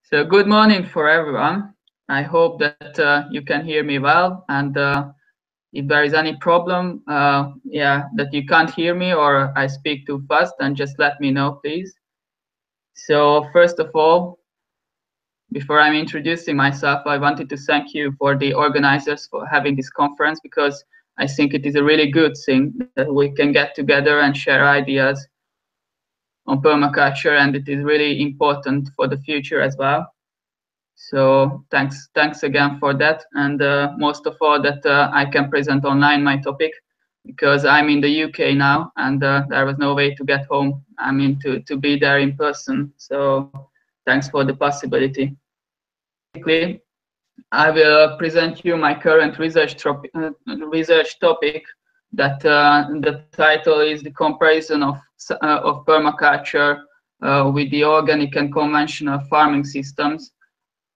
So good morning for everyone. I hope that you can hear me well, and if there is any problem, that you can't hear me or I speak too fast, then just let me know, please. So first of all, before I'm introducing myself, I wanted to thank you for the organizers for having this conference, because I think it is a really good thing that we can get together and share ideas on permaculture, and it is really important for the future as well. So thanks again for that, and most of all that I can present online my topic, because I'm in the UK now, and there was no way to get home. I mean to be there in person. So thanks for the possibility. Basically, I will present you my current research topic. That the title is the comparison of permaculture with the organic and conventional farming systems.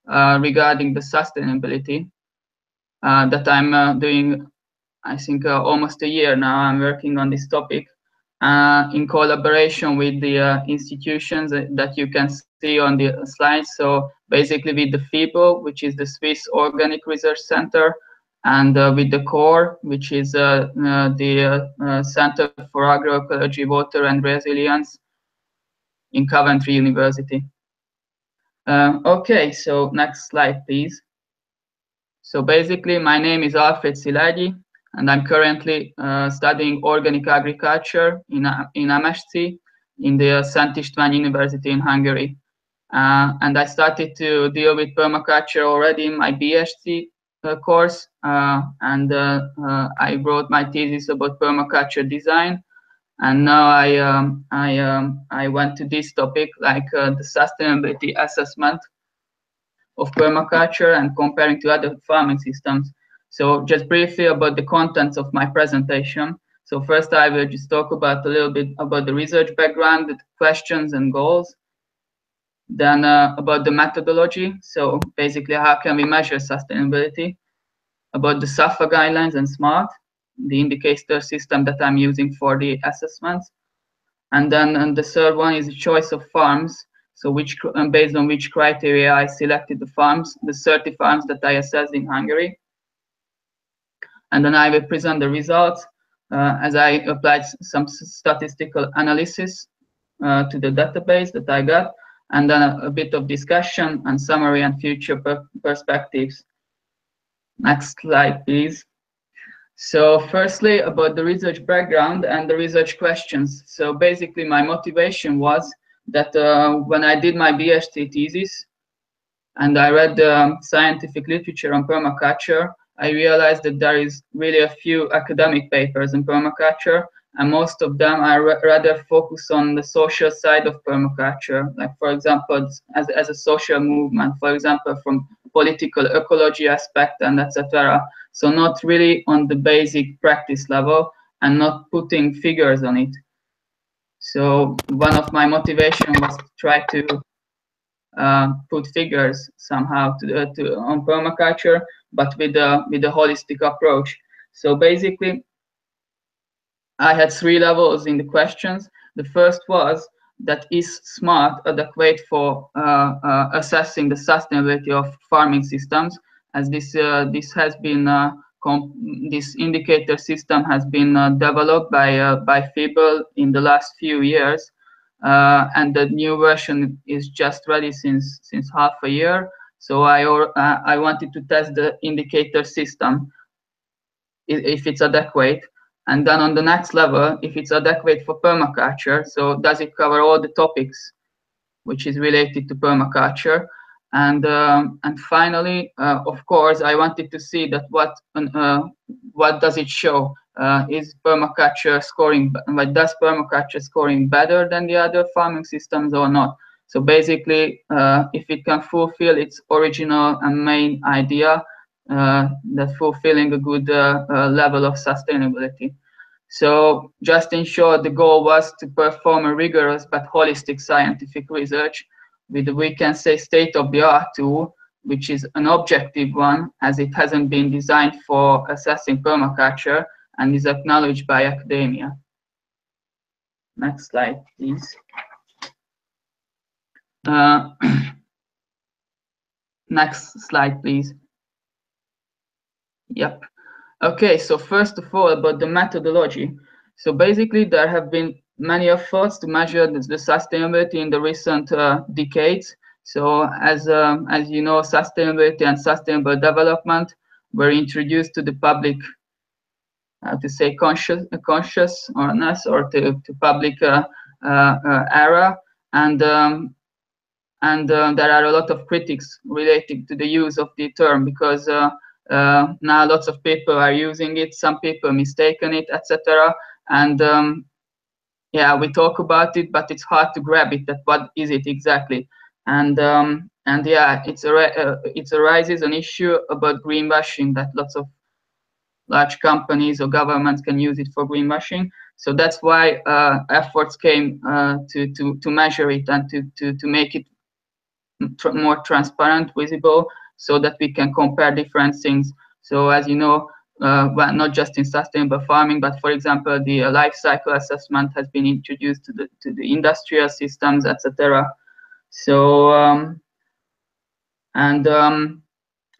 Regarding the sustainability that I'm doing, I think almost a year now. I'm working on this topic in collaboration with the institutions that you can see on the slides. So basically with the Fibl, which is the Swiss Organic Research Center, and with the CAWR, which is the Center for Agroecology, Water and Resilience in Coventry University. Okay, so next slide, please. So basically, my name is Alfréd Szilágyi, and I'm currently studying organic agriculture in MSc in the Szent Istvan University in Hungary. And I started to deal with permaculture already in my BSc course, and I wrote my thesis about permaculture design. And now I went to this topic, like the sustainability assessment of permaculture and comparing to other farming systems. So just briefly about the contents of my presentation. So first I will just talk about a little bit about the research background, the questions and goals. Then about the methodology. So basically, how can we measure sustainability? About the SAFA guidelines and SMART, the indicator system that I'm using for the assessments. And then the third one is the choice of farms. So based on which criteria I selected the farms, the 30 farms that I assessed in Hungary. And then I will present the results as I applied some statistical analysis to the database that I got, and then a bit of discussion and summary and future perspectives. Next slide, please. So firstly, about the research background and the research questions. So basically, my motivation was that when I did my BSc thesis and I read the scientific literature on permaculture, I realized that there is really a few academic papers in permaculture, and most of them are rather focused on the social side of permaculture, like for example, as a social movement, for example, from political ecology aspect and etc. So not really on the basic practice level and not putting figures on it. So one of my motivation was to try to put figures somehow on permaculture, but with a holistic approach. So basically, I had 3 levels in the questions. The first was that is SMART adequate for assessing the sustainability of farming systems, as this has been this indicator system has been developed by Fibl in the last few years, and the new version is just ready since half a year. So I wanted to test the indicator system if it's adequate. And then on the next level, if it's adequate for permaculture, so does it cover all the topics which is related to permaculture? And finally, of course, I wanted to see that what does it show? Is permaculture scoring? Does permaculture scoring better than the other farming systems or not? So basically, if it can fulfill its original and main idea, that fulfilling a good level of sustainability. So just in short, the goal was to perform a rigorous but holistic scientific research with, we can say, state-of-the-art tool, which is an objective one, as it hasn't been designed for assessing permaculture and is acknowledged by academia. Next slide, please. Next slide, please. Yep. Okay, so first of all, about the methodology. So basically, there have been many efforts to measure the sustainability in the recent decades. So as you know, sustainability and sustainable development were introduced to the public, to say consciousness or to public era, and there are a lot of critics related to the use of the term, because now lots of people are using it, some people mistaken it, etc. And yeah, we talk about it, but it's hard to grab it, that what is it exactly. And yeah, it arises an issue about greenwashing, that lots of large companies or governments can use it for greenwashing. So that's why efforts came to measure it and to make it more transparent, visible, so that we can compare different things. So as you know, well, not just in sustainable farming, but for example, the life cycle assessment has been introduced to the industrial systems, etc. So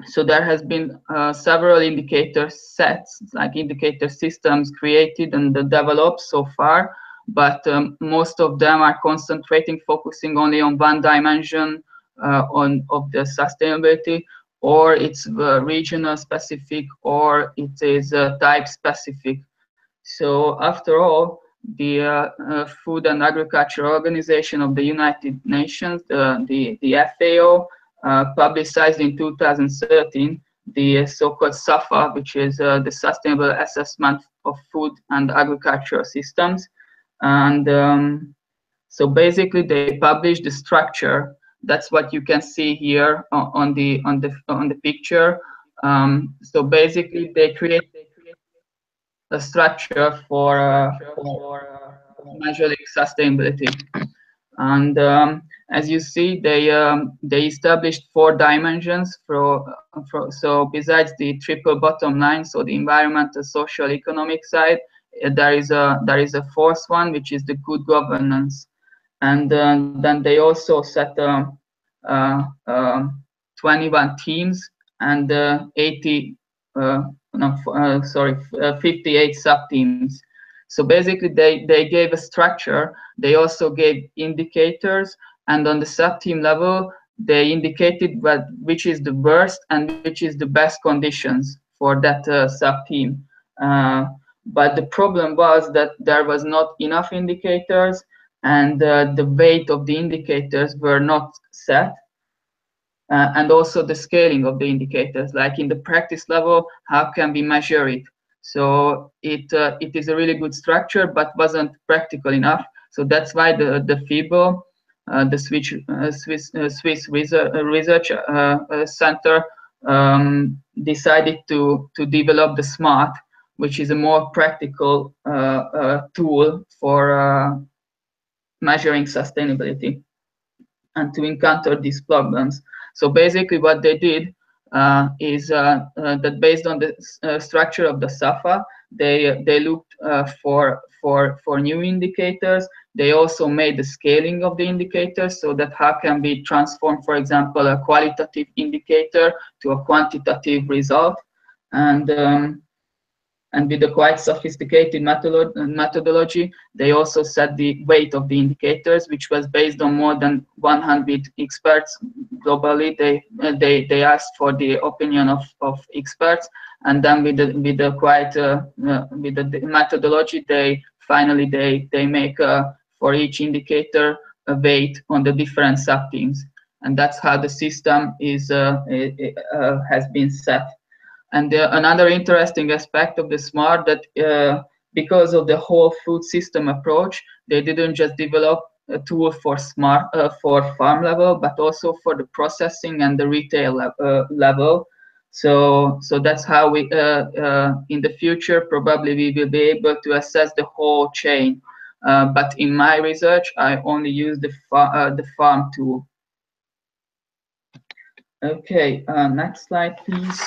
so there has been several indicator sets, like indicator systems created and developed so far, but most of them are concentrating, focusing only on one dimension of the sustainability, or it's regional specific, or it is type specific. So after all, the Food and Agriculture Organization of the United Nations, the FAO, publicized in 2013 the so-called SAFA, which is the Sustainable Assessment of Food and Agricultural Systems. And so basically they published the structure. That's what you can see here on the picture. So basically they create a structure for measuring sustainability. And as you see, they established 4 dimensions so besides the triple bottom line, so the environmental, social, economic side, there is a fourth one, which is the good governance. And then they also set uh, 21 teams and 58 sub-teams. So basically, they gave a structure. They also gave indicators, and on the sub-team level, they indicated which is the worst and which is the best conditions for that sub-team. But the problem was that there was not enough indicators, and the weight of the indicators were not set. And also the scaling of the indicators, like in the practice level, how can we measure it? So it is a really good structure, but wasn't practical enough. So that's why the Fibl, the Swiss Research Center, decided to develop the SMART, which is a more practical tool for measuring sustainability and to encounter these problems. So basically what they did is that based on the structure of the SAFA, they looked for new indicators. They also made the scaling of the indicators, so that how can we transform, for example, a qualitative indicator to a quantitative result. And with a quite sophisticated methodology, they also set the weight of the indicators, which was based on more than 100 experts globally. They asked for the opinion of experts, and then with the methodology, they make for each indicator a weight on the different subteams, and that's how the system has been set. And another interesting aspect of the SMART, that because of the whole food system approach, they didn't just develop a tool for for farm level, but also for the processing and the retail level. So that's how we in the future probably we will be able to assess the whole chain. But in my research, I only use the farm tool. Okay, next slide, please.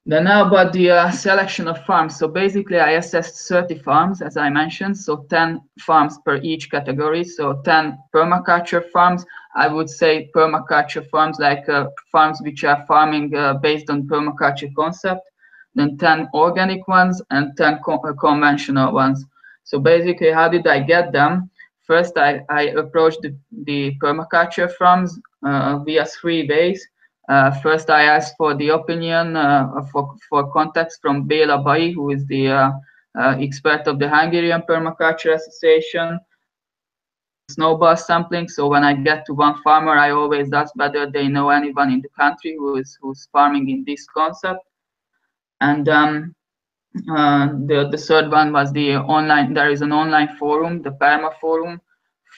Then now about the selection of farms. So basically I assessed 30 farms, as I mentioned, so 10 farms per each category. So 10 permaculture farms. I would say permaculture farms, like farms which are farming based on permaculture concept. Then 10 organic ones and 10 conventional ones. So basically, how did I get them? First, I approached the permaculture farms via 3 ways. First, I asked for the opinion for context from Béla Bai, who is the expert of the Hungarian Permaculture Association. Snowball sampling. So when I get to one farmer, I always ask whether they know anyone in the country who's farming in this concept. And the third one was the online. There is an online forum, the Perma Forum,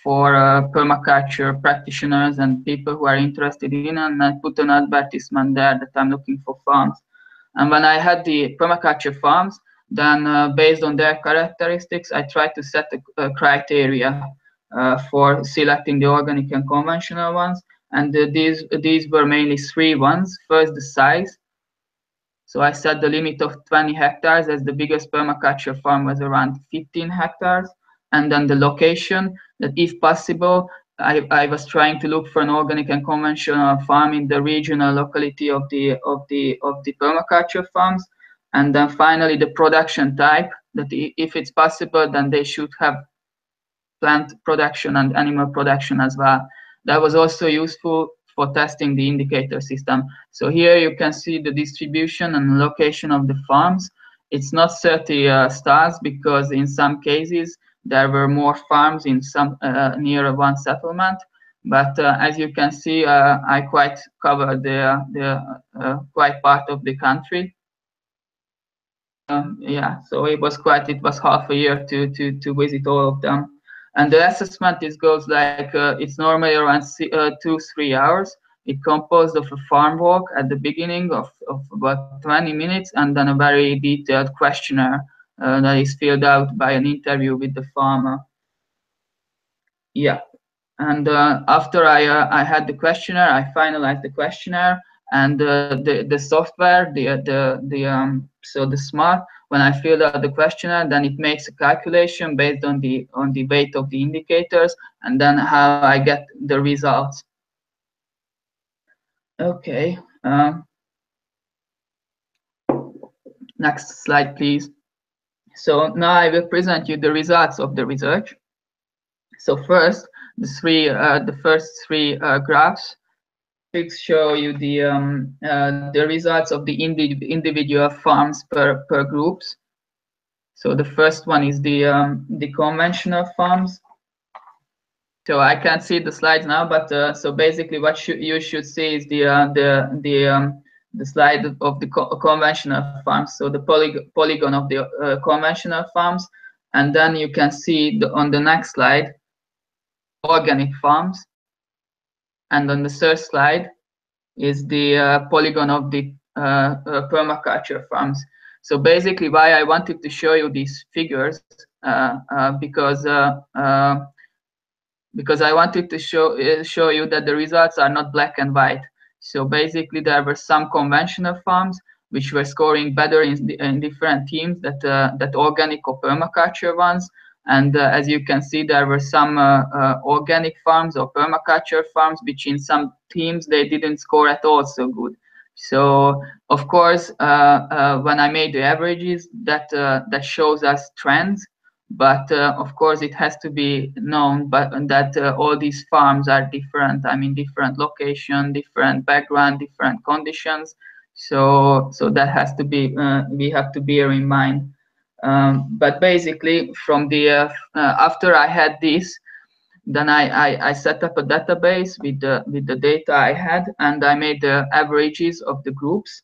for permaculture practitioners and people who are interested in, and I put an advertisement there that I'm looking for farms. And when I had the permaculture farms, then based on their characteristics, I tried to set a criteria for selecting the organic and conventional ones. And these were mainly 3 ones. First, the size. So I set the limit of 20 hectares, as the biggest permaculture farm was around 15 hectares. And then the location, that if possible, I was trying to look for an organic and conventional farm in the regional locality of the permaculture farms. And then finally the production type, that if it's possible, then they should have plant production and animal production as well. That was also useful for testing the indicator system. So here you can see the distribution and location of the farms. It's not 30 stars, because in some cases there were more farms in some near one settlement. But as you can see, I quite covered the quite part of the country. Yeah, so it was half a year to visit all of them. And the assessment goes like it's normally around 2-3 hours. It composed of a farm walk at the beginning of about 20 minutes, and then a very detailed questionnaire that is filled out by an interview with the farmer. Yeah, and after I had the questionnaire, I finalized the questionnaire, and the software, so the smart, when I filled out the questionnaire, then it makes a calculation based on the weight of the indicators, and then how I get the results. Okay. Next slide, please. So now I will present you the results of the research. So first, the first 3 graphs show you the results of the individual farms per groups. So the first one is the conventional farms. So I can't see the slides now, but so basically what you should see is the slide of the conventional farms. So the polygon of the conventional farms, and then you can see on the next slide organic farms, and on the third slide is the polygon of the permaculture farms. So basically, why I wanted to show you these figures because I wanted to show you that the results are not black and white. So basically, there were some conventional farms which were scoring better in different teams that organic or permaculture ones. And as you can see, there were some organic farms or permaculture farms which in some teams they didn't score at all so good. So of course, when I made the averages, that shows us trends. But of course, it has to be known, that all these farms are different. I mean, different location, different background, different conditions. So that has to be we have to bear in mind. But basically, from the after I had this, then I set up a database with the data I had, and I made the averages of the groups.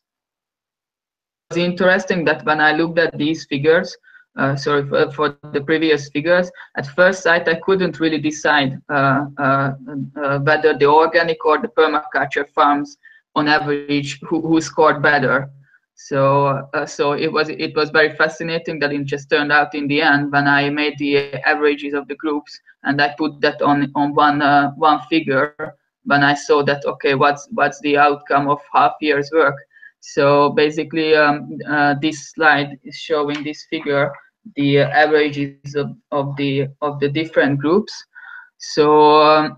It was interesting that when I looked at these figures, for the previous figures, at first sight I couldn't really decide whether the organic or the permaculture farms on average who scored better. So it was very fascinating that it just turned out in the end, when I made the averages of the groups and I put that on one figure, when I saw that, okay, what's the outcome of half year's work. So basically, this slide is showing this figure, the averages of the different groups. So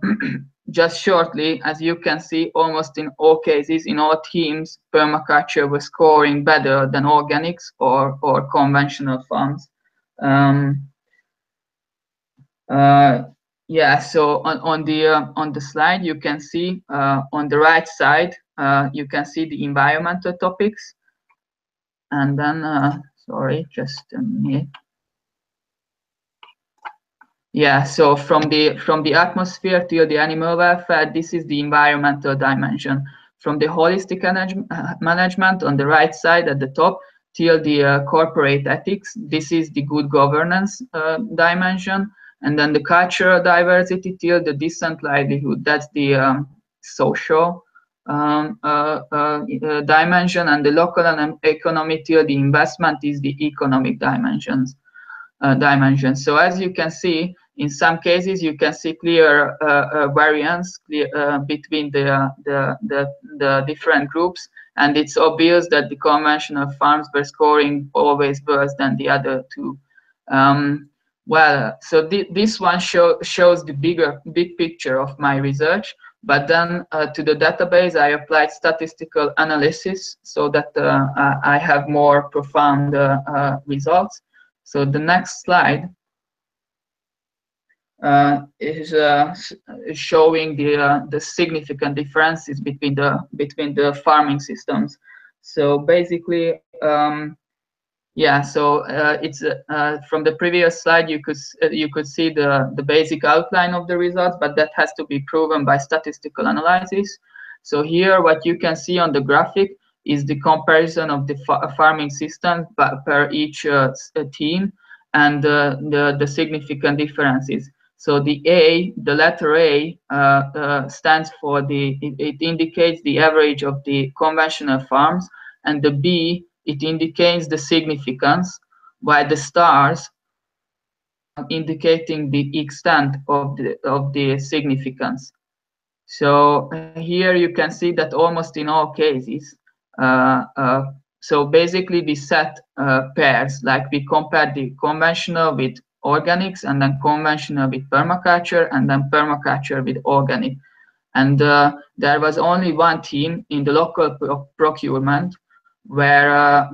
just shortly, as you can see, almost in all cases, in all teams, permaculture was scoring better than organics or conventional farms. Yeah, so on the slide, you can see on the right side, you can see the environmental topics, and then sorry, just a minute. Yeah, so from the atmosphere till the animal welfare, this is the environmental dimension. From the holistic management on the right side at the top till the corporate ethics, this is the good governance dimension. And then the cultural diversity till the decent livelihood, that's the social dimension. And the local and economy till the investment is the economic dimensions. So as you can see, in some cases you can see clear variance between the different groups, and it's obvious that the conventional farms were scoring always worse than the other two. Well, so this one shows the big picture of my research, but then to the database I applied statistical analysis so that I have more profound results. So the next slide is showing the significant differences between the farming systems. So basically, yeah. So it's from the previous slide you could see the basic outline of the results, but that has to be proven by statistical analysis. So here, what you can see on the graphic is the comparison of the farming systems per each team, and the significant differences. So the letter A stands for it indicates the average of the conventional farms, and the B, it indicates the significance, while the stars indicating the extent of the significance. So here you can see that almost in all cases, so basically we set pairs, like we compare the conventional with organics, and then conventional with permaculture, and then permaculture with organic. And there was only one team in the local procurement where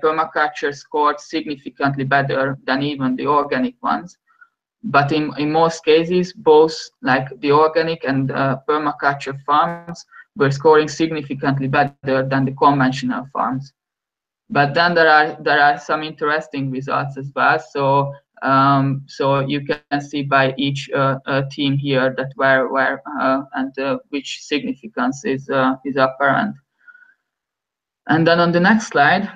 permaculture scored significantly better than even the organic ones. But in most cases, both like the organic and permaculture farms were scoring significantly better than the conventional farms. But then there are some interesting results as well. So so you can see by each team here that where and which significance is apparent. And then on the next slide,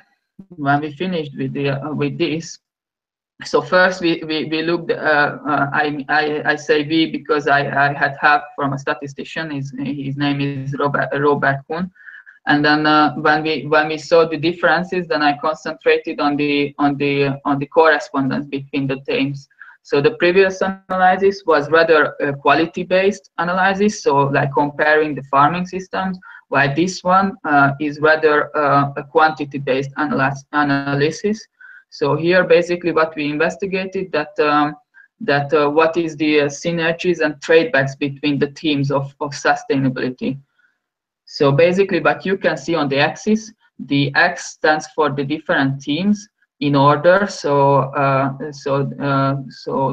when we finished with this, so first we looked. I say we because I had help from a statistician. His name is Robert Kuhn. And then when we saw the differences, then I concentrated on the correspondence between the teams. So the previous analysis was rather a quality-based analysis, so like comparing the farming systems, while this one is rather a quantity-based analysis. So here, basically, what we investigated that what is the synergies and tradebacks between the themes of sustainability. So basically, what you can see on the axis, the X stands for the different teams in order. So so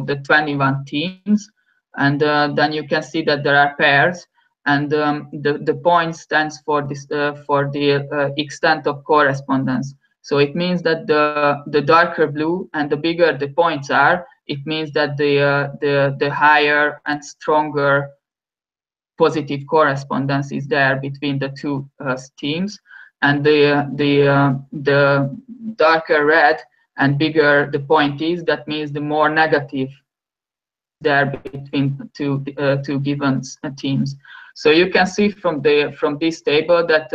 the 21 teams, and then you can see that there are pairs, and the point stands for this for the extent of correspondence. So it means that the darker blue and the bigger the points are, it means that the higher and stronger positive correspondence is there between the two teams, and the darker red and bigger the point is, that means the more negative there between two given teams. So you can see from this table that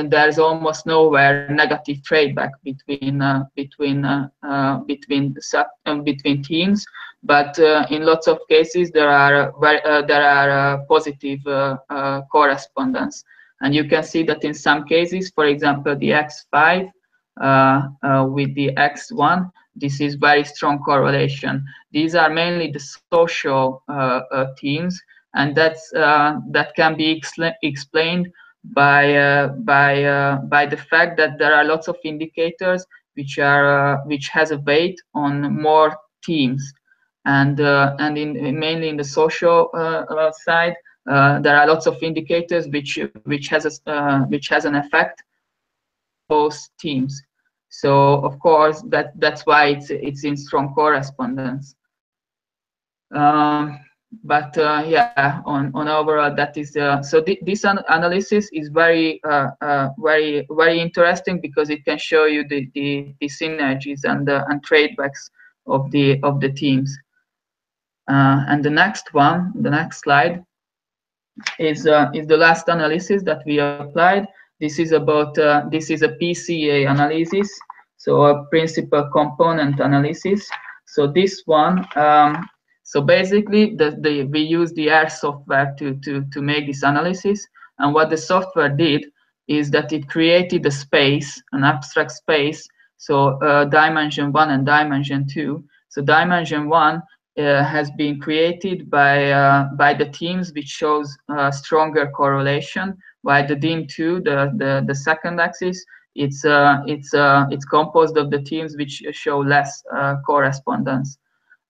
there's almost nowhere negative tradeback between teams, but in lots of cases there are positive correspondence. And you can see that in some cases, for example, the X5 with the X1, this is very strong correlation. These are mainly the social teams, and that can be explained by the fact that there are lots of indicators which has a weight on more teams, and mainly in the social side, there are lots of indicators which has an effect both teams. So of course that's why it's in strong correspondence. But yeah, on overall, that is so this analysis is very interesting, because it can show you the synergies and tradebacks of the teams. And the next slide is the last analysis that we applied. This is about this is a PCA analysis, so a principal component analysis. So this one. So basically, we use the R software to make this analysis. And what the software did is that it created a space, an abstract space, so dimension 1 and dimension 2. So dimension 1 has been created by the teams which shows stronger correlation, while the DIM2, the second axis, it's composed of the teams which show less correspondence.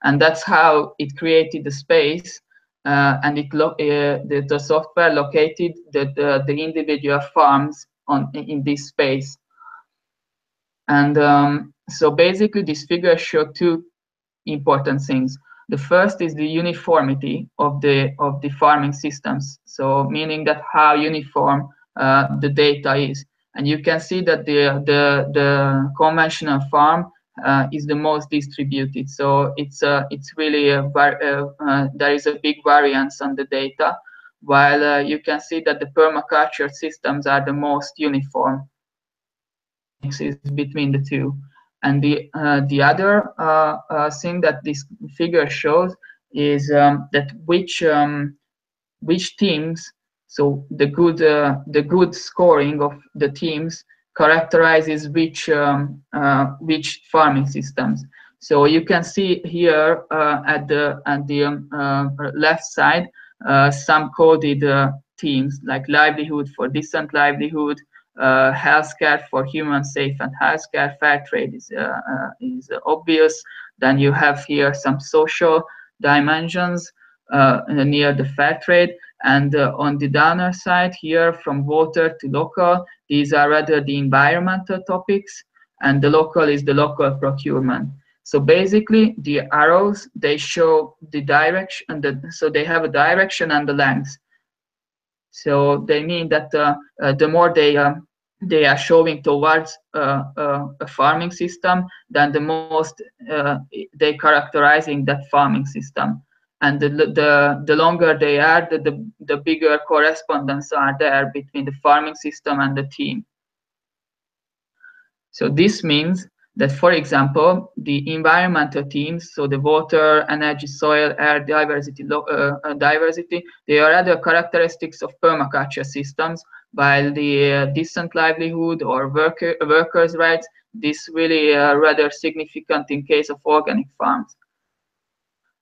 And that's how it created the space, and the software located the individual farms in this space. And so basically, these figures show two important things. The first is the uniformity of the farming systems, so meaning that how uniform the data is. And you can see that the conventional farm is the most distributed. So it's really there is a big variance on the data, while you can see that the permaculture systems are the most uniform between the two. And the other thing that this figure shows is that which teams, so the good scoring of the teams characterizes which farming systems. So you can see here at the left side some coded teams, like livelihood for decent livelihood, healthcare for human safe and healthcare, fair trade is obvious. Then you have here some social dimensions near the fair trade, and on the downer side here, from water to local, these are rather the environmental topics, and the local is the local procurement. So basically, the arrows, they show the direction, so they have a direction and the length. So they mean that the more they are showing towards a farming system, then the most they characterizing that farming system. And the longer they are, the bigger correspondence are there between the farming system and the team. So this means that, for example, the environmental teams, so the water, energy, soil, air, diversity, they are other characteristics of permaculture systems, while the decent livelihood or workers' rights, this really rather significant in case of organic farms.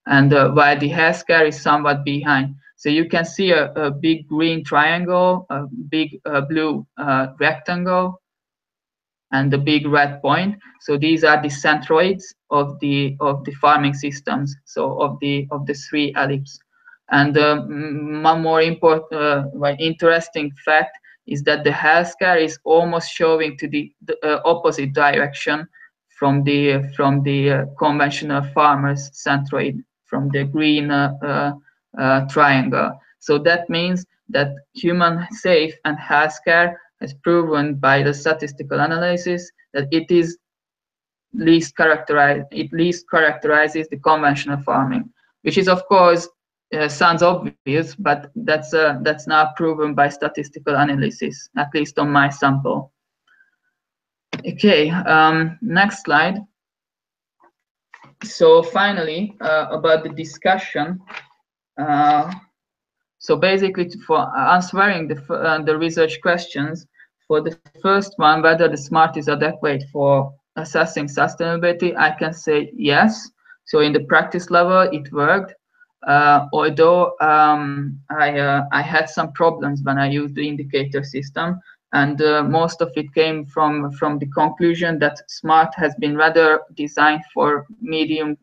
And while the healthcare is somewhat behind. So you can see a big green triangle, a big blue rectangle, and the big red point. So these are the centroids of the farming systems, so of the three ellipses. And one more interesting fact is that the healthcare is almost showing to the opposite direction from the conventional farmers' centroid, from the green triangle. So that means that human safe and healthcare has proven by the statistical analysis that it is least characterizes the conventional farming, which is of course sounds obvious, but that's now proven by statistical analysis, at least on my sample. Okay, next slide. So finally, about the discussion. So basically, for answering the research questions, for the first one, whether the SMART is adequate for assessing sustainability, I can say yes. So in the practice level, it worked. Although I had some problems when I used the indicator system, and most of it came from the conclusion that SMART has been rather designed for medium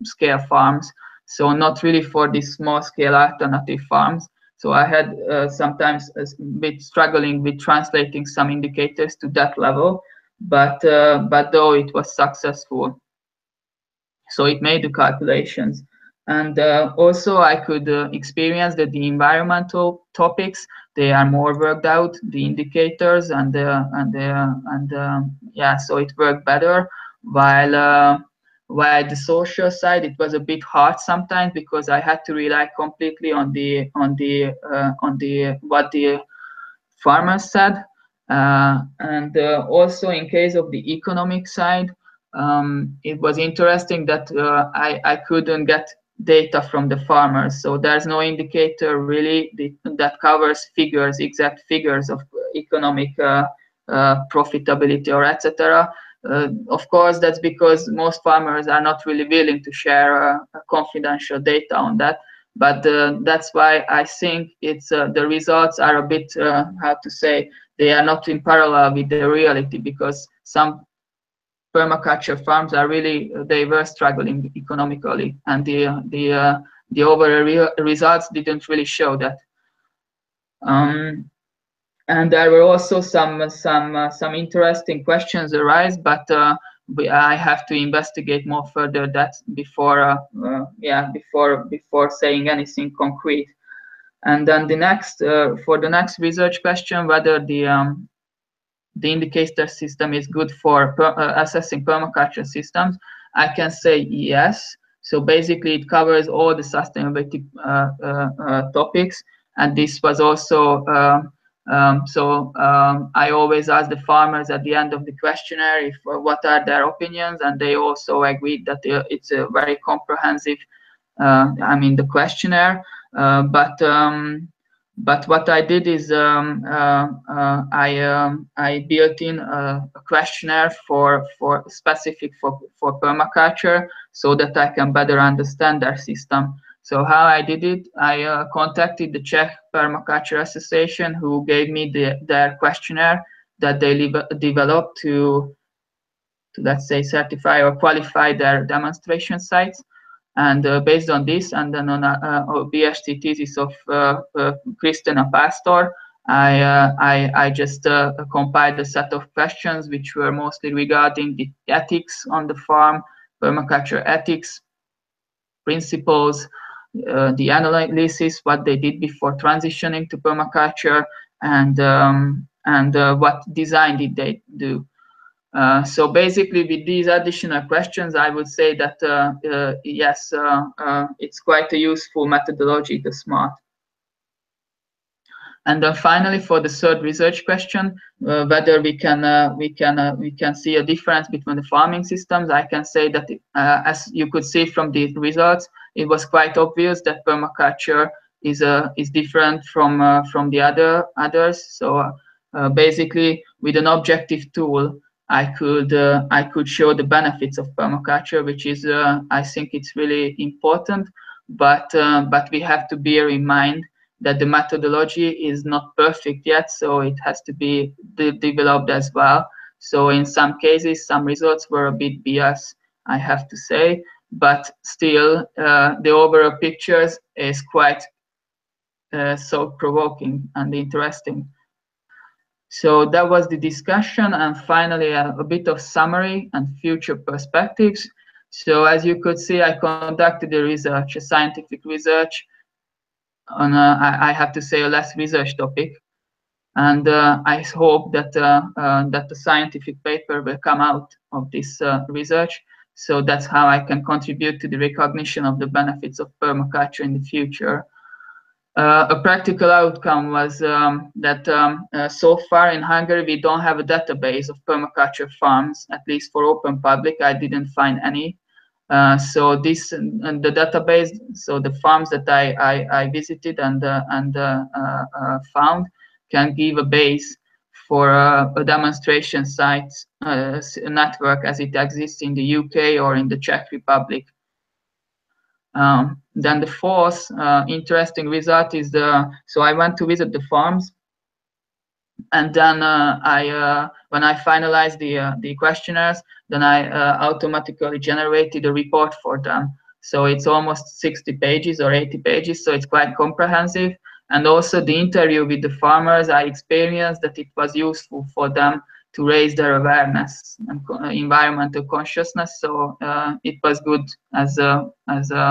scale farms, so not really for these small scale alternative farms. So I had sometimes a bit struggling with translating some indicators to that level, but though it was successful, so it made the calculations. And also I could experience that the environmental topics, they are more worked out, the indicators, yeah, so it worked better. While the social side, it was a bit hard sometimes because I had to rely completely on the what the farmers said. And also in case of the economic side, it was interesting that I couldn't get data from the farmers. So there's no indicator really that covers figures, exact figures of economic profitability or etc. Of course, that's because most farmers are not really willing to share confidential data on that. But that's why I think it's the results are a bit how to say, they are not in parallel with the reality, because some permaculture farms are really they were struggling economically, and the overall results didn't really show that. And there were also some interesting questions arise, but I have to investigate more further that before before saying anything concrete. And then the next for the next research question, whether the indicator system is good for assessing permaculture systems, I can say yes. So basically, it covers all the sustainability topics, and this was also. I always ask the farmers at the end of the questionnaire if what are their opinions, and they also agreed that it's a very comprehensive. The questionnaire, but what I did is I built in a questionnaire for specific for permaculture, so that I can better understand their system. So how I did it, I contacted the Czech Permaculture Association, who gave me their questionnaire that they developed to let's say certify or qualify their demonstration sites. And based on this, and then on a PhD thesis of Kristina Pastor, I just compiled a set of questions which were mostly regarding the ethics on the farm, permaculture ethics, principles, the analysis, what they did before transitioning to permaculture, and what design did they do. So basically, with these additional questions, I would say that yes, it's quite a useful methodology, the SMART. And then finally, for the third research question, whether we can see a difference between the farming systems, I can say that as you could see from the results, it was quite obvious that permaculture is different from the others. So basically, with an objective tool, I could show the benefits of permaculture, which is I think it's really important. But we have to bear in mind that the methodology is not perfect yet, so it has to be developed as well. So in some cases, some results were a bit biased, I have to say, but still the overall pictures is quite thought-provoking and interesting. So that was the discussion, and finally a bit of summary and future perspectives. So as you could see, I conducted a research, a scientific research on I have to say a less research topic, and I hope that that the scientific paper will come out of this research. So that's how I can contribute to the recognition of the benefits of permaculture in the future. A practical outcome was that so far in Hungary we don't have a database of permaculture farms, at least for open public. I didn't find any. So this and the database, so the farms that I visited and found can give a base for a demonstration site network as it exists in the UK or in the Czech Republic. Then the fourth interesting result is so I went to visit the farms, and then when I finalized the questionnaires, then I automatically generated a report for them. So it's almost 60 pages or 80 pages, so it's quite comprehensive. And also the interview with the farmers, I experienced that it was useful for them to raise their awareness and environmental consciousness. So it was good as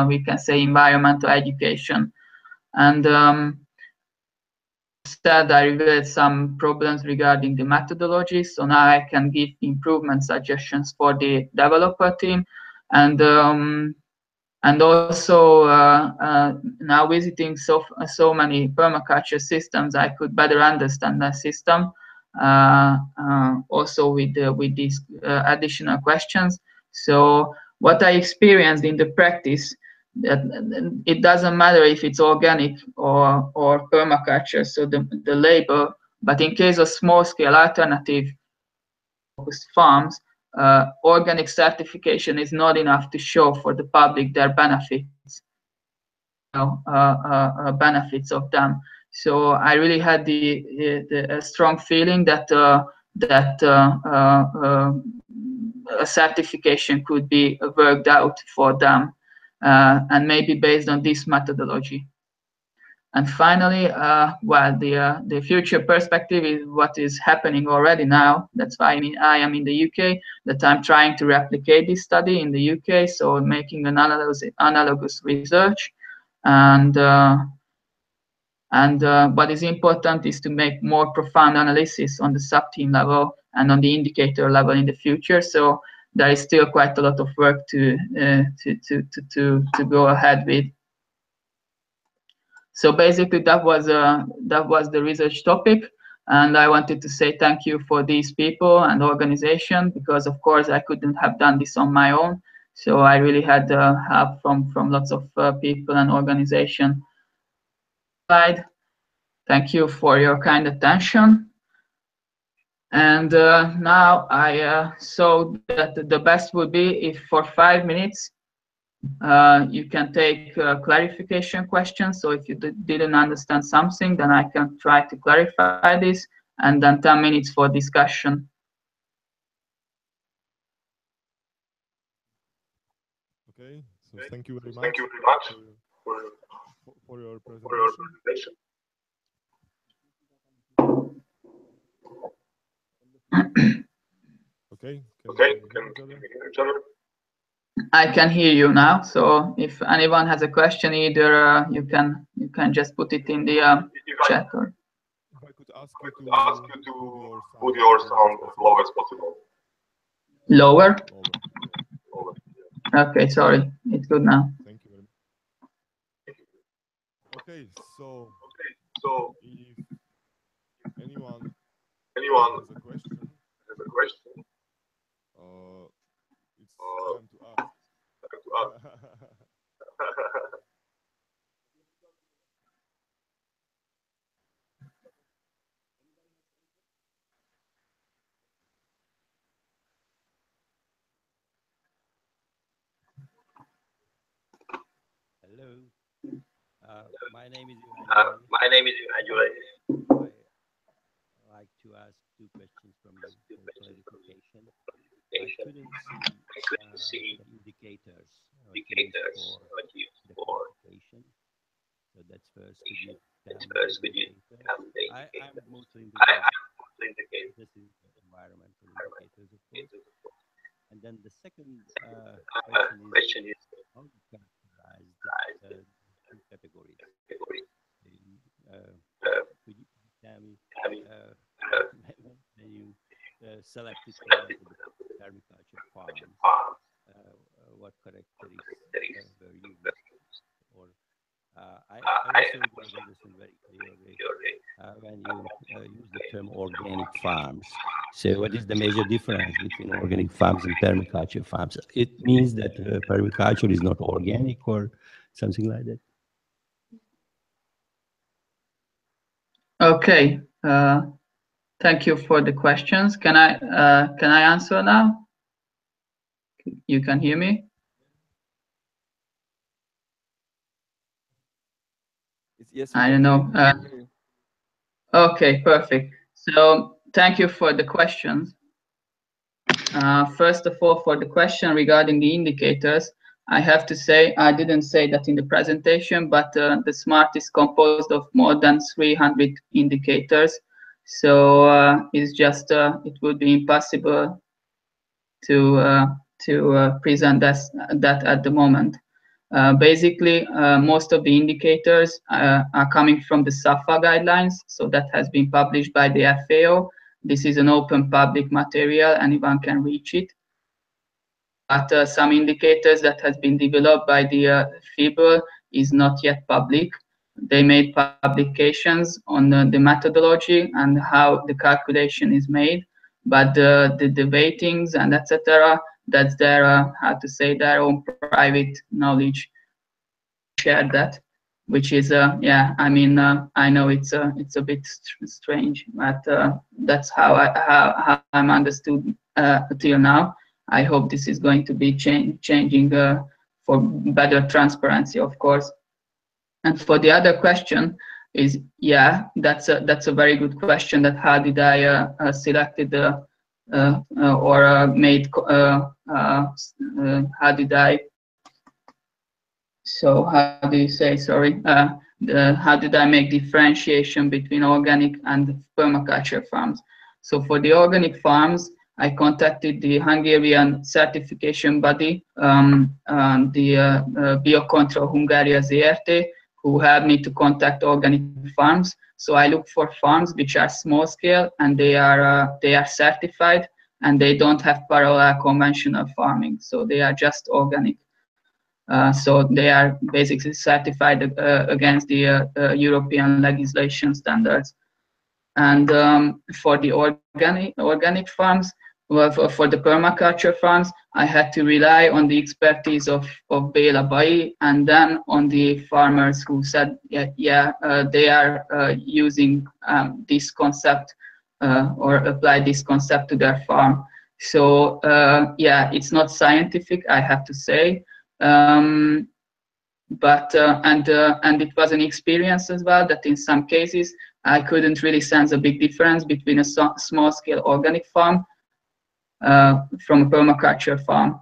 we can say environmental education. And instead, I revealed some problems regarding the methodology, so now I can give improvement suggestions for the developer team, and also now visiting so many permaculture systems, I could better understand the system. Also with these additional questions. So what I experienced in the practice, that it doesn't matter if it's organic or permaculture, so the label, but in case of small scale alternative focused farms, organic certification is not enough to show for the public their benefits, benefits of them. So I really had a strong feeling that a certification could be worked out for them, and maybe based on this methodology. And finally, well, the future perspective is what is happening already now. That's why I am in the UK, that I'm trying to replicate this study in the UK, so making an analogous research. And what is important is to make more profound analysis on the sub-team level and on the indicator level in the future. So there is still quite a lot of work to go ahead with. So basically, that was the research topic, and I wanted to say thank you for these people and organization, because of course I couldn't have done this on my own. So I really had help from lots of people and organization. Thank you for your kind attention. And now I saw that the best would be if for 5 minutes you can take clarification questions. So if you didn't understand something, then I can try to clarify this, and then 10 minutes for discussion. Okay, so thank you very much for your presentation. Okay, can we hear each other? I can hear you now. So if anyone has a question, either you can just put it in the chat. Or if I could ask you to put your sound as low as possible. Lower? Lower. Okay, sorry. It's good now. Thank you very much. Okay, so if anyone has a question, it's time to ask. Hello. My name is Emmanuel. I'd like to ask two questions from you for clarification. I couldn't see the indicators used for the qualification. So that's first. Could you tell me the indicators? I'm mostly indicating this is environmental indicators, of course. And then the second question is how you characterize the two categories. Could you tell me when you selected, for example, the permaculture farms, what characteristics were used? Or I also understand very clearly when you use the term organic farms. So what is the major difference between organic farms and permaculture farms? It means that permaculture is not organic or something like that? Okay. Thank you for the questions. Can I answer now? You can hear me? Yes, I don't know. Okay, perfect. So thank you for the questions. First of all, for the question regarding the indicators, I have to say, I didn't say that in the presentation, but the SMART is composed of more than 300 indicators. So it's just, it would be impossible to present that at the moment. Basically, most of the indicators are coming from the SAFA guidelines, so that has been published by the FAO. This is an open public material, anyone can reach it. But some indicators that has been developed by the Fibl is not yet public. They made publications on the methodology and how the calculation is made, but the weightings and etc. That's their how to say, their own private knowledge. Share that, which is yeah. I mean, I know it's a bit strange, but that's how I'm understood till now. I hope this is going to be changing for better transparency, of course. And for the other question is, yeah, that's a very good question. That how did I selected or made how did I? So how do you say? Sorry. How did I make differentiation between organic and permaculture farms? So for the organic farms, I contacted the Hungarian certification body, the Biocontrol Hungary ZRT, who helped me to contact organic farms. So I look for farms which are small scale and they are certified and they don't have parallel conventional farming. So they are just organic. So they are basically certified against the European legislation standards. And for the organic farms, well, for the permaculture farms, I had to rely on the expertise of Béla Bai and then on the farmers who said, yeah, they are using this concept or apply this concept to their farm. So yeah, it's not scientific, I have to say. But and it was an experience as well that in some cases I couldn't really sense a big difference between a small scale organic farm from a permaculture farm.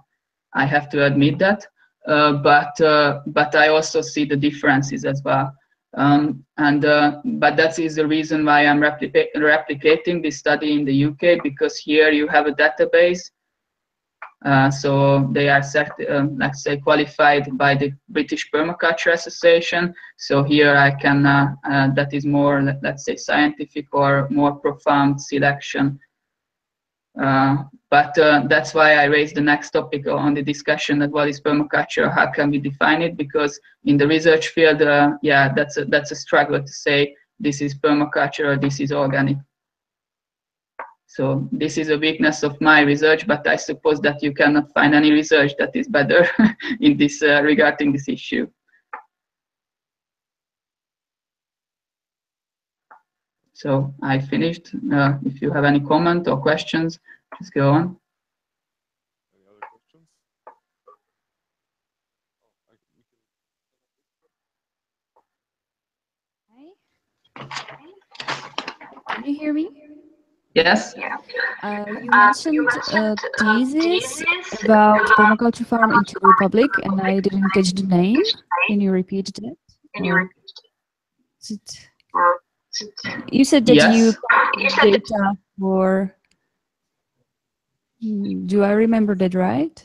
I have to admit that, but I also see the differences as well. But that is the reason why I'm replicating this study in the UK, because here you have a database. So they are, let's say, qualified by the British Permaculture Association. So here I can, that is more, let's say, scientific or more profound selection. But that's why I raised the next topic on the discussion, that what is permaculture, how can we define it? Because in the research field, yeah, that's a struggle to say this is permaculture or this is organic. So this is a weakness of my research, but I suppose that you cannot find any research that is better in this regarding this issue. So I finished. If you have any comment or questions, just go on. Any other questions? Can you hear me? Yes. You mentioned a thesis about permaculture farm in Czech Republic, and I didn't catch the name. Can you repeat that? You said that Yes. you data for. Do I remember that right?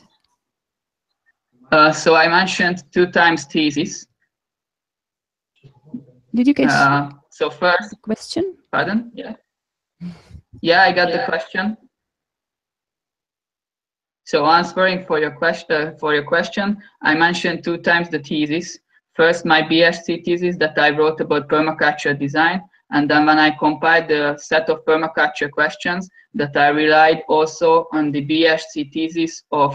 So I mentioned 2 times thesis. Did you catch so first the question? Pardon? Yeah. Yeah, I got the question. So answering for your question, I mentioned 2 times the thesis. first my BSc thesis that I wrote about permaculture design, and then when I compiled the set of permaculture questions, that I relied also on the BSc thesis of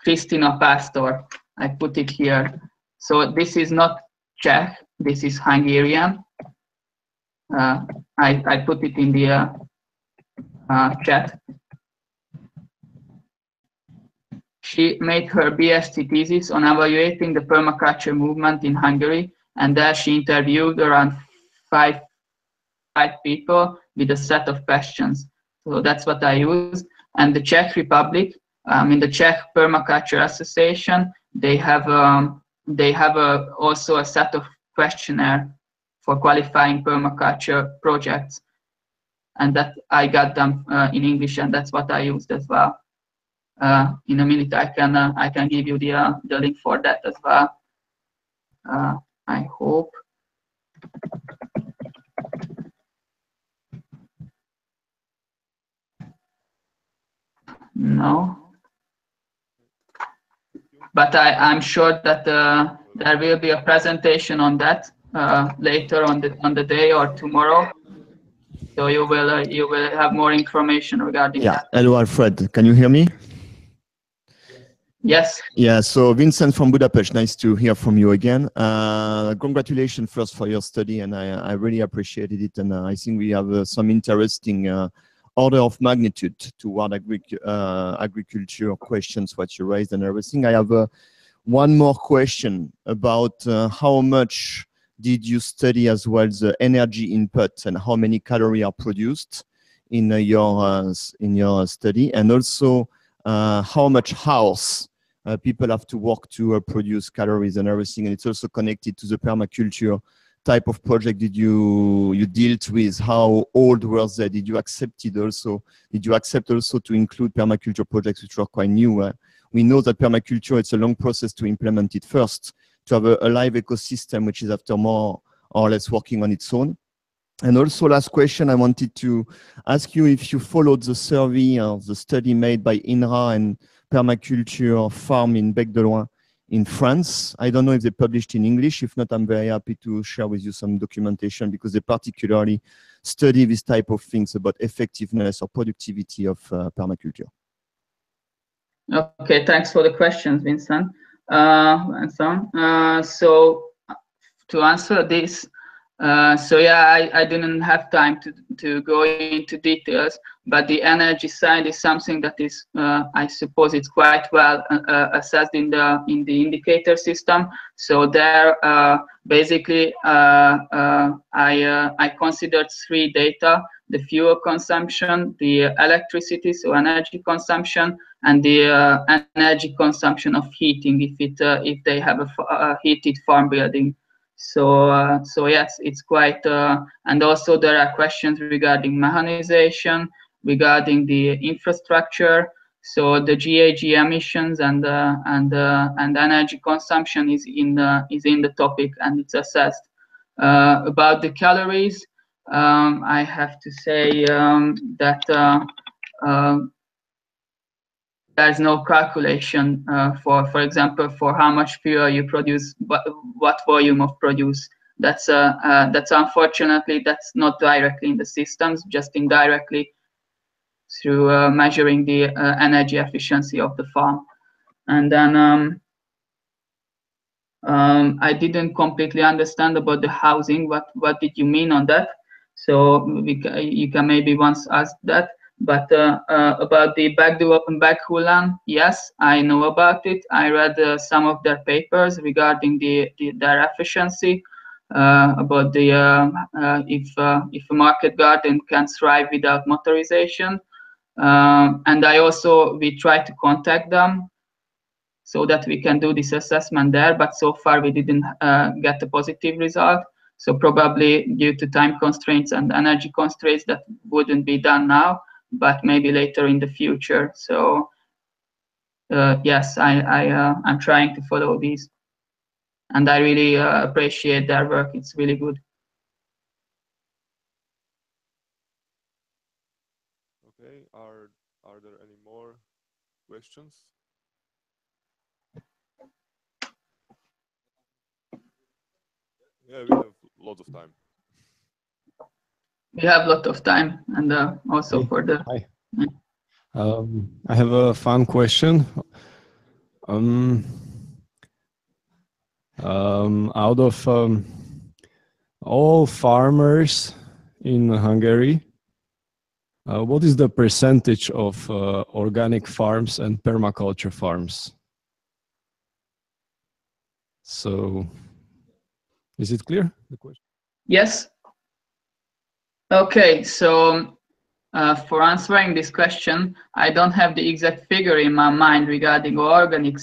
Kristina Pastor. I put it here. So this is not Czech, this is Hungarian. I put it in the chat. She made her BSc thesis on evaluating the permaculture movement in Hungary, and there she interviewed around five people with a set of questions. So that's what I used. And the Czech Republic, in the Czech Permaculture Association, they have also a set of questionnaire for qualifying permaculture projects, and that I got them in English, and that's what I used as well. In a minute, I can give you the link for that as well. I hope. No, but I'm sure that there will be a presentation on that later on the day or tomorrow. So you will have more information regarding that. Hello, Alfred. Can you hear me? Yes. Yeah. So Vincent from Budapest. Nice to hear from you again. Congratulations first for your study, and I really appreciated it. And I think we have some interesting order of magnitude toward agriculture questions what you raised and everything. I have one more question about how much did you study as well the energy input and how many calories are produced in your study, and also how much hours people have to work to produce calories and everything, and it's also connected to the permaculture type of project did you dealt with? How old were they? Did you accept also to include permaculture projects which were quite new? We know that permaculture, it's a long process to implement it first, to have a live ecosystem which is after more or less working on its own. And also last question, I wanted to ask you if you followed the survey or the study made by INRA and Permaculture Farm in Bec de Loing in France. I don't know if they published in English. If not, I'm very happy to share with you some documentation because they particularly study this type of things about effectiveness or productivity of permaculture. Okay, thanks for the questions, Vincent. So to answer this, so yeah, I didn't have time to go into details, but the energy side is something that is, I suppose, it's quite well assessed in the indicator system. So there, basically, I considered three data: the fuel consumption, the electricity, so energy consumption, and the energy consumption of heating if they have a heated farm building. So yes, it's quite, and also there are questions regarding mechanization, regarding the infrastructure. So the GHG emissions and energy consumption is in the topic, and it's assessed. About the calories, I have to say that there's no calculation for example, for how much fuel you produce, what volume of produce. That's unfortunately that's not directly in the systems, just indirectly through measuring the energy efficiency of the farm. And then I didn't completely understand about the housing. What did you mean on that? So you can maybe once ask that. But about the Backhulan, yes, I know about it. I read some of their papers regarding their efficiency, about the if a market garden can thrive without motorization. And we try to contact them so that we can do this assessment there, but so far we didn't get a positive result. So probably due to time constraints and energy constraints, that wouldn't be done now, but maybe later in the future. So yes, I'm trying to follow these, and I really appreciate their work. It's really good. Okay, are there any more questions? Yeah, we have lots of time. We have a lot of time, and also Hey, for the. hi. I have a fun question. Out of all farmers in Hungary, what is the percentage of organic farms and permaculture farms? So, is it clear, the question? Yes. Okay, so for answering this question, I don't have the exact figure in my mind regarding organic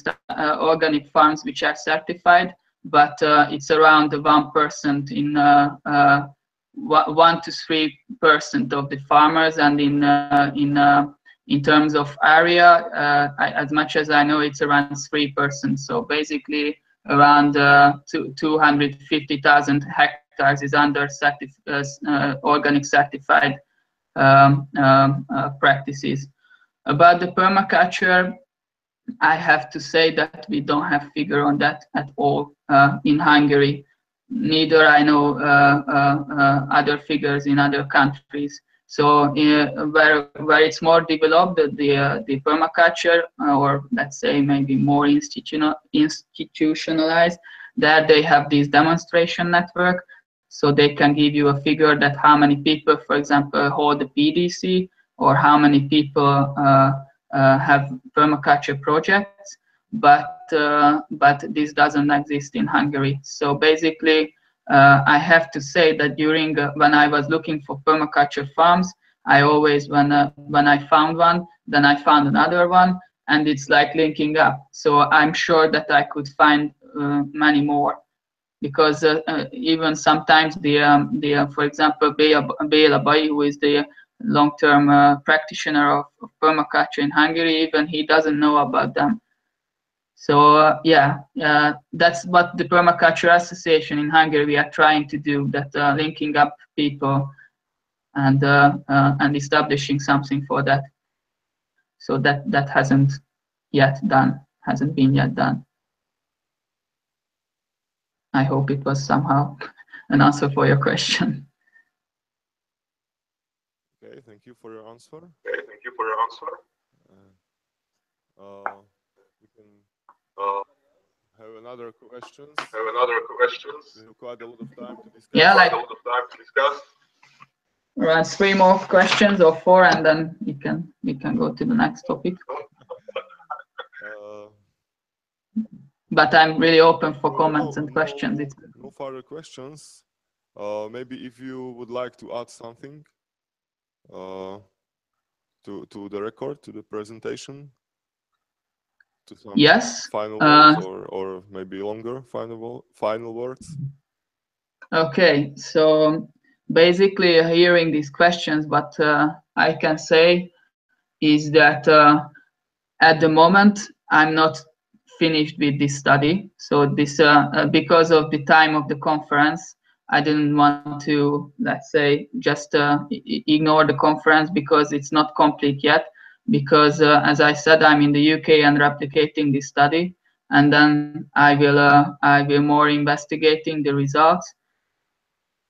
farms which are certified, but it's around 1% in 1 to 3% of the farmers, and in terms of area, as much as I know, it's around 3%. So basically, around 250,000 hectares is under organic certified practices. About the permaculture, I have to say that we don't have figure on that at all in Hungary. Neither I know other figures in other countries. So where it's more developed, the permaculture, or let's say maybe more institutionalized, there they have this demonstration network. So they can give you a figure that how many people, for example, hold the PDC, or how many people have permaculture projects, but this doesn't exist in Hungary. So basically, I have to say that during when I was looking for permaculture farms, I always, when I found one, then I found another one, and it's like linking up. So I'm sure that I could find many more, because even sometimes for example, Béla Bai, who is the long-term practitioner of permaculture in Hungary, even he doesn't know about them. So that's what the Permaculture Association in Hungary we are trying to do, that linking up people and establishing something for that. So that hasn't been yet done. I hope it was somehow an answer for your question. Okay, thank you for your answer. We can have another questions. We have quite a lot of time to discuss. Yeah, like around 3 more questions or 4, and then we can go to the next topic. But I'm really open for comments and questions. No further questions. Maybe if you would like to add something to the record, to the presentation, to some yes, final words, or maybe longer final words. Okay, so basically, hearing these questions, what I can say is that at the moment I'm not finished with this study. So this because of the time of the conference, I didn't want to, let's say, just ignore the conference because it's not complete yet. Because as I said, I'm in the UK and replicating this study, and then I will more investigating the results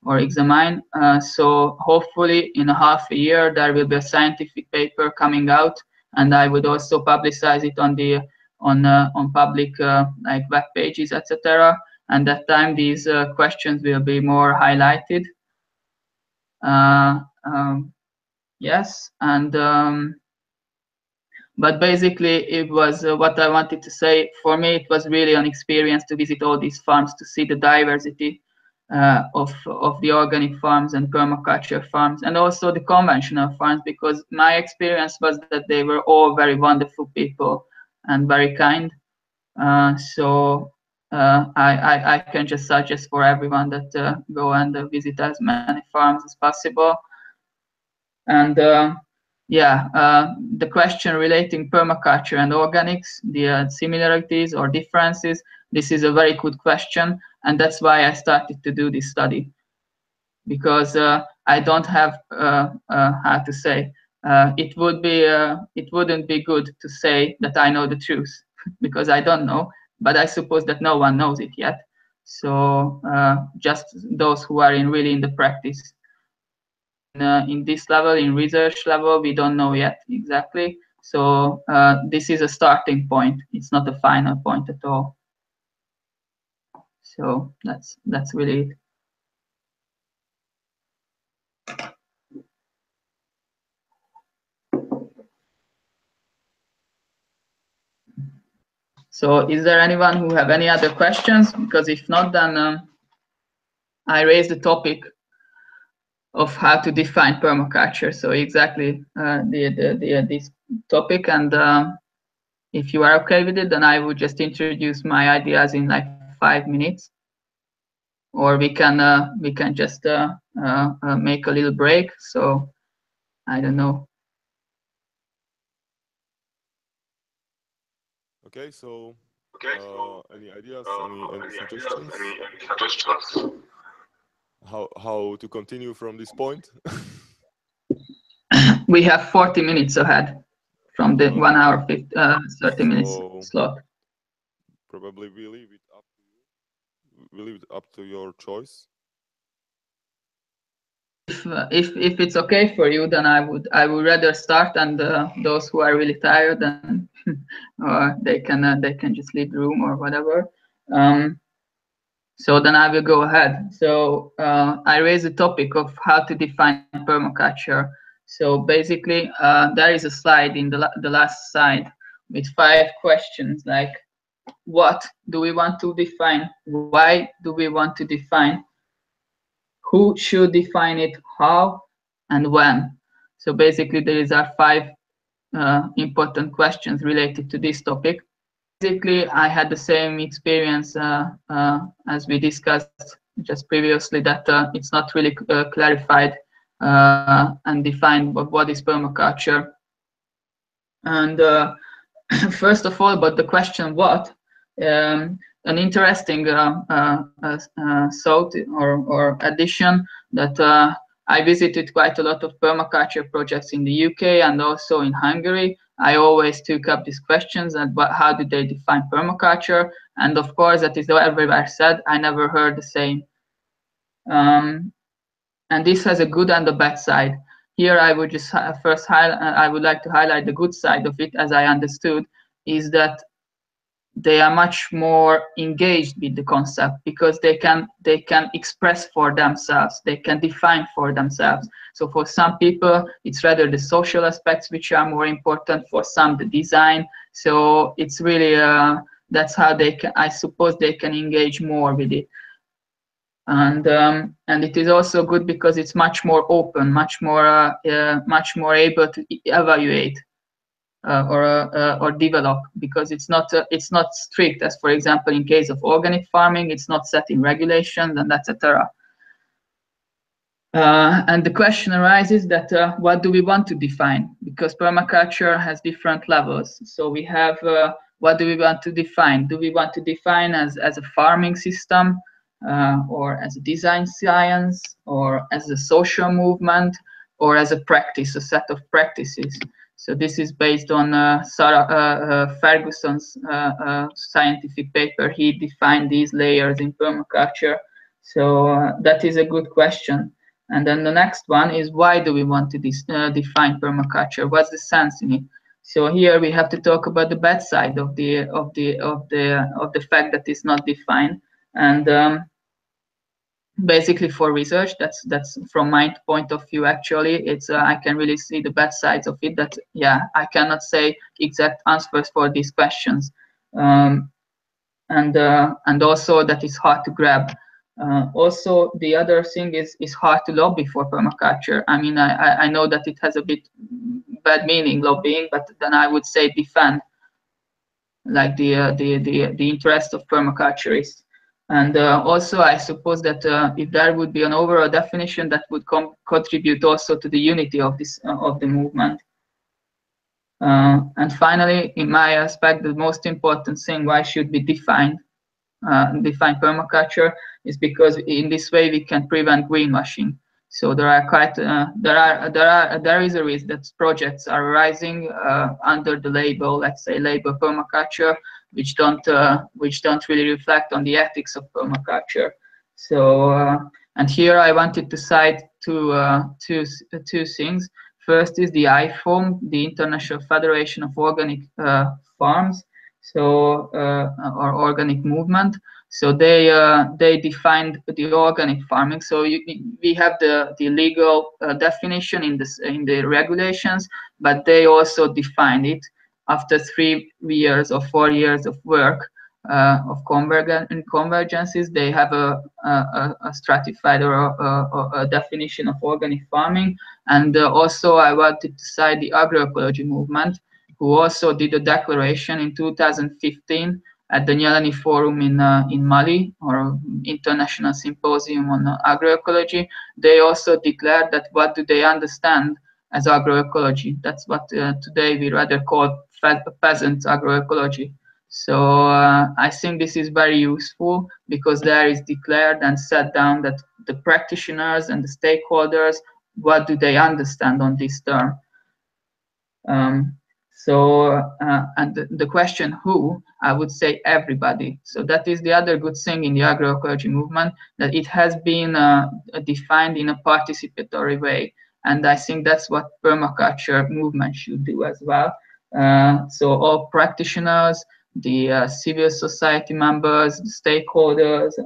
or examine. So hopefully in a half a year there will be a scientific paper coming out, and I would also publicize it on public like web pages, etc. And that time these questions will be more highlighted. Yes, and but basically it was what I wanted to say. For me, it was really an experience to visit all these farms, to see the diversity of the organic farms and permaculture farms, and also the conventional farms, because my experience was that they were all very wonderful people and very kind. So I can just suggest for everyone that go and visit as many farms as possible. And the question relating permaculture and organics, the similarities or differences, this is a very good question, and that's why I started to do this study, because I don't have how to say, it wouldn't be good to say that I know the truth because I don't know, but I suppose that no one knows it yet. So just those who are really in the practice. In this level, in research level, we don't know yet exactly. So this is a starting point. It's not a final point at all. So that's really it. So is there anyone who have any other questions? Because if not, then I raised the topic of how to define permaculture. So exactly this topic, and if you are okay with it, then I would just introduce my ideas in like 5 minutes, or we can just make a little break. So I don't know. Okay, so any ideas, any suggestions? How to continue from this point? We have 40 minutes ahead from the 1 hour 30 minutes slot. Probably we leave it up to you. We leave it up to your choice. If it's okay for you, then I would rather start, and those who are really tired, then they can just leave the room or whatever. So then I will go ahead. So I raised the topic of how to define permaculture. So basically, there is a slide in the last slide with 5 questions, like what do we want to define? Why do we want to define? Who should define it? How and when? So basically, there are 5 important questions related to this topic. Basically, I had the same experience as we discussed just previously, that it's not really clarified and defined what is permaculture. And first of all, about the question what, an interesting thought or addition, that I visited quite a lot of permaculture projects in the UK and also in Hungary. I always took up these questions and how do they define permaculture? And of course, that is everywhere said. I never heard the same. And this has a good and a bad side. Here, I would just first I would like to highlight the good side of it, as I understood, is that they are much more engaged with the concept, because they can express for themselves, they can define for themselves. So for some people, it's rather the social aspects which are more important, for some the design. So it's really that's how they can, I suppose, they can engage more with it. And it is also good because it's much more open, much more able to evaluate or develop, because it's not strict, as for example in case of organic farming, it's not set in regulations and etc. And the question arises that what do we want to define, because permaculture has different levels. So we have what do we want to define? Do we want to define as a farming system, or as a design science, or as a social movement, or as a practice, a set of practices? So this is based on Sarah Ferguson's scientific paper. He defined these layers in permaculture. So that is a good question. And then the next one is, why do we want to define permaculture? What's the sense in it? So here we have to talk about the bad side of the fact that it's not defined. And basically, for research, that's from my point of view. Actually, it's I can really see the bad sides of it. That I cannot say exact answers for these questions, and also that it's hard to grab. Also, the other thing is hard to lobby for permaculture. I mean, I know that it has a bit bad meaning, lobbying, but then I would say defend, like the interest of permaculturists. And also, I suppose that if there would be an overall definition, that would contribute also to the unity of this of the movement. And finally, in my aspect, the most important thing why should we define permaculture is because in this way we can prevent greenwashing. So there are quite there is a risk that projects are arising under the label, let's say label permaculture, which don't really reflect on the ethics of permaculture. So and here I wanted to cite two things. First is the IFOAM, the International Federation of Organic Farms, so or organic movement. So they defined the organic farming. So we have the legal definition in the regulations, but they also defined it after 3 years or 4 years of work of convergences. They have a stratified or a definition of organic farming. And also I wanted to cite the agroecology movement, who also did a declaration in 2015 at the Nyeleni Forum in Mali, or International Symposium on Agroecology. They also declared that what do they understand as agroecology. That's what today we rather call peasant agroecology. So I think this is very useful, because there is declared and set down that the practitioners and the stakeholders, what do they understand on this term. And the question who, I would say everybody. So that is the other good thing in the agroecology movement, that it has been defined in a participatory way. And I think that's what permaculture movement should do as well. So all practitioners, the civil society members, the stakeholders,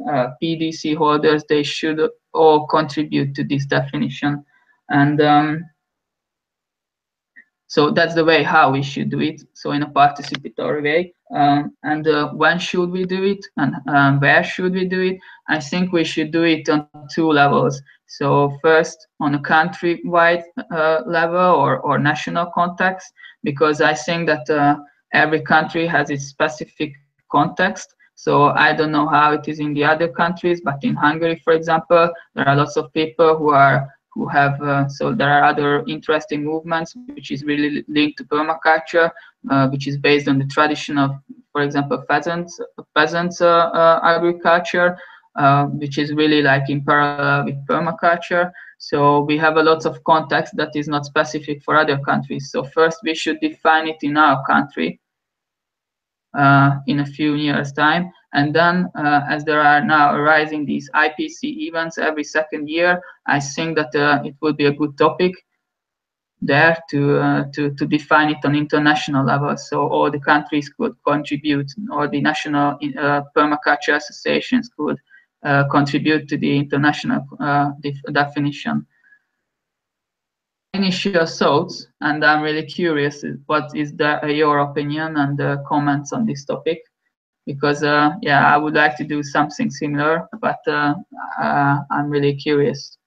PDC holders, they should all contribute to this definition. And so that's the way how we should do it, so in a participatory way. And when should we do it, and where should we do it? I think we should do it on 2 levels. So first, on a country-wide level or national context, because I think that every country has its specific context. So I don't know how it is in the other countries, but in Hungary, for example, there are lots of people who have, so there are other interesting movements which is really linked to permaculture, which is based on the tradition of, for example, peasants agriculture, which is really like in parallel with permaculture. So we have a lot of context that is not specific for other countries. So first we should define it in our country in a few years' time. And then, as there are now arising these IPC events every 2nd year, I think that it would be a good topic there to define it on international level. So all the countries could contribute, or the national permaculture associations could contribute to the international definition. Initial thoughts, and I'm really curious, what is your opinion and comments on this topic? Because yeah, I would like to do something similar, but I'm really curious.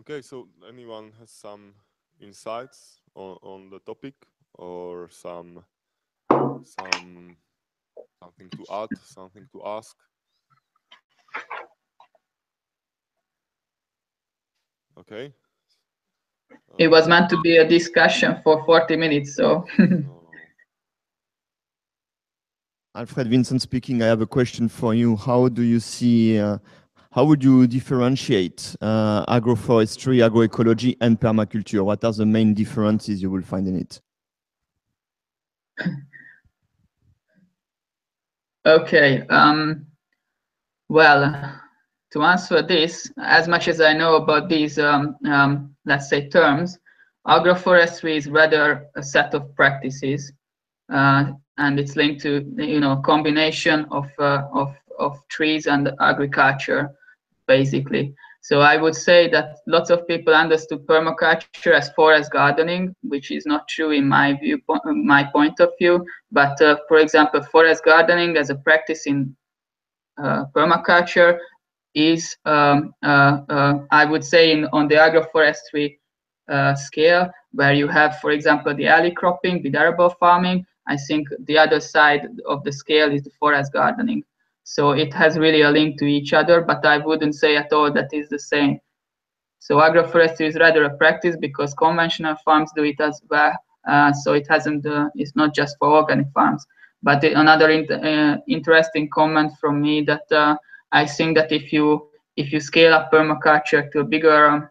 Okay, so anyone has some insights on the topic, or something to add, something to ask? Okay. It was meant to be a discussion for 40 minutes, so. Alfred, Vincent speaking. I have a question for you. How do you see, how would you differentiate agroforestry, agroecology, and permaculture? What are the main differences you will find in it? Okay. Well, to answer this, as much as I know about these, let's say, terms, agroforestry is rather a set of practices, and it's linked to, you know, combination of trees and agriculture, basically. So I would say that lots of people understood permaculture as forest gardening, which is not true in my view, my point of view. But for example, forest gardening as a practice in permaculture is, I would say, on the agroforestry scale, where you have, for example, the alley cropping, the arable farming. I think the other side of the scale is the forest gardening. So it has really a link to each other, but I wouldn't say at all that is the same. So agroforestry is rather a practice because conventional farms do it as well. So it hasn't, it's not just for organic farms. But another interesting comment from me, that I think that if you scale up permaculture to a bigger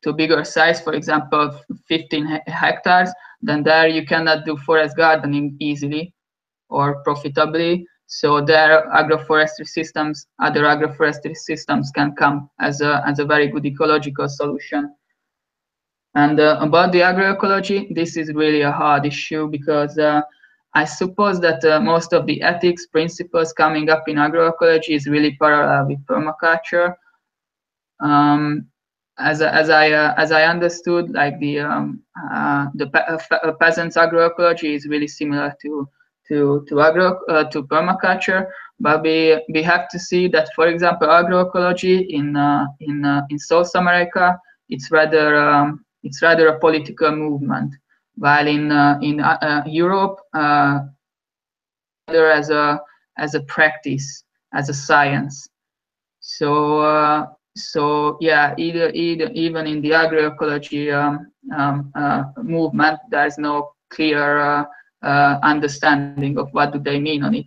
to bigger size, for example, 15 hectares, then there you cannot do forest gardening easily or profitably. So there, agroforestry systems, other agroforestry systems can come as a very good ecological solution. And about the agroecology, this is really a hard issue because I suppose that most of the ethics principles coming up in agroecology is really parallel with permaculture. As I understood, like the peasants' agroecology is really similar to permaculture, but we have to see that, for example, agroecology in South America, it's rather a political movement, while in Europe, rather as a practice, as a science. So yeah, even in the agroecology movement, there's no clear understanding of what do they mean on it.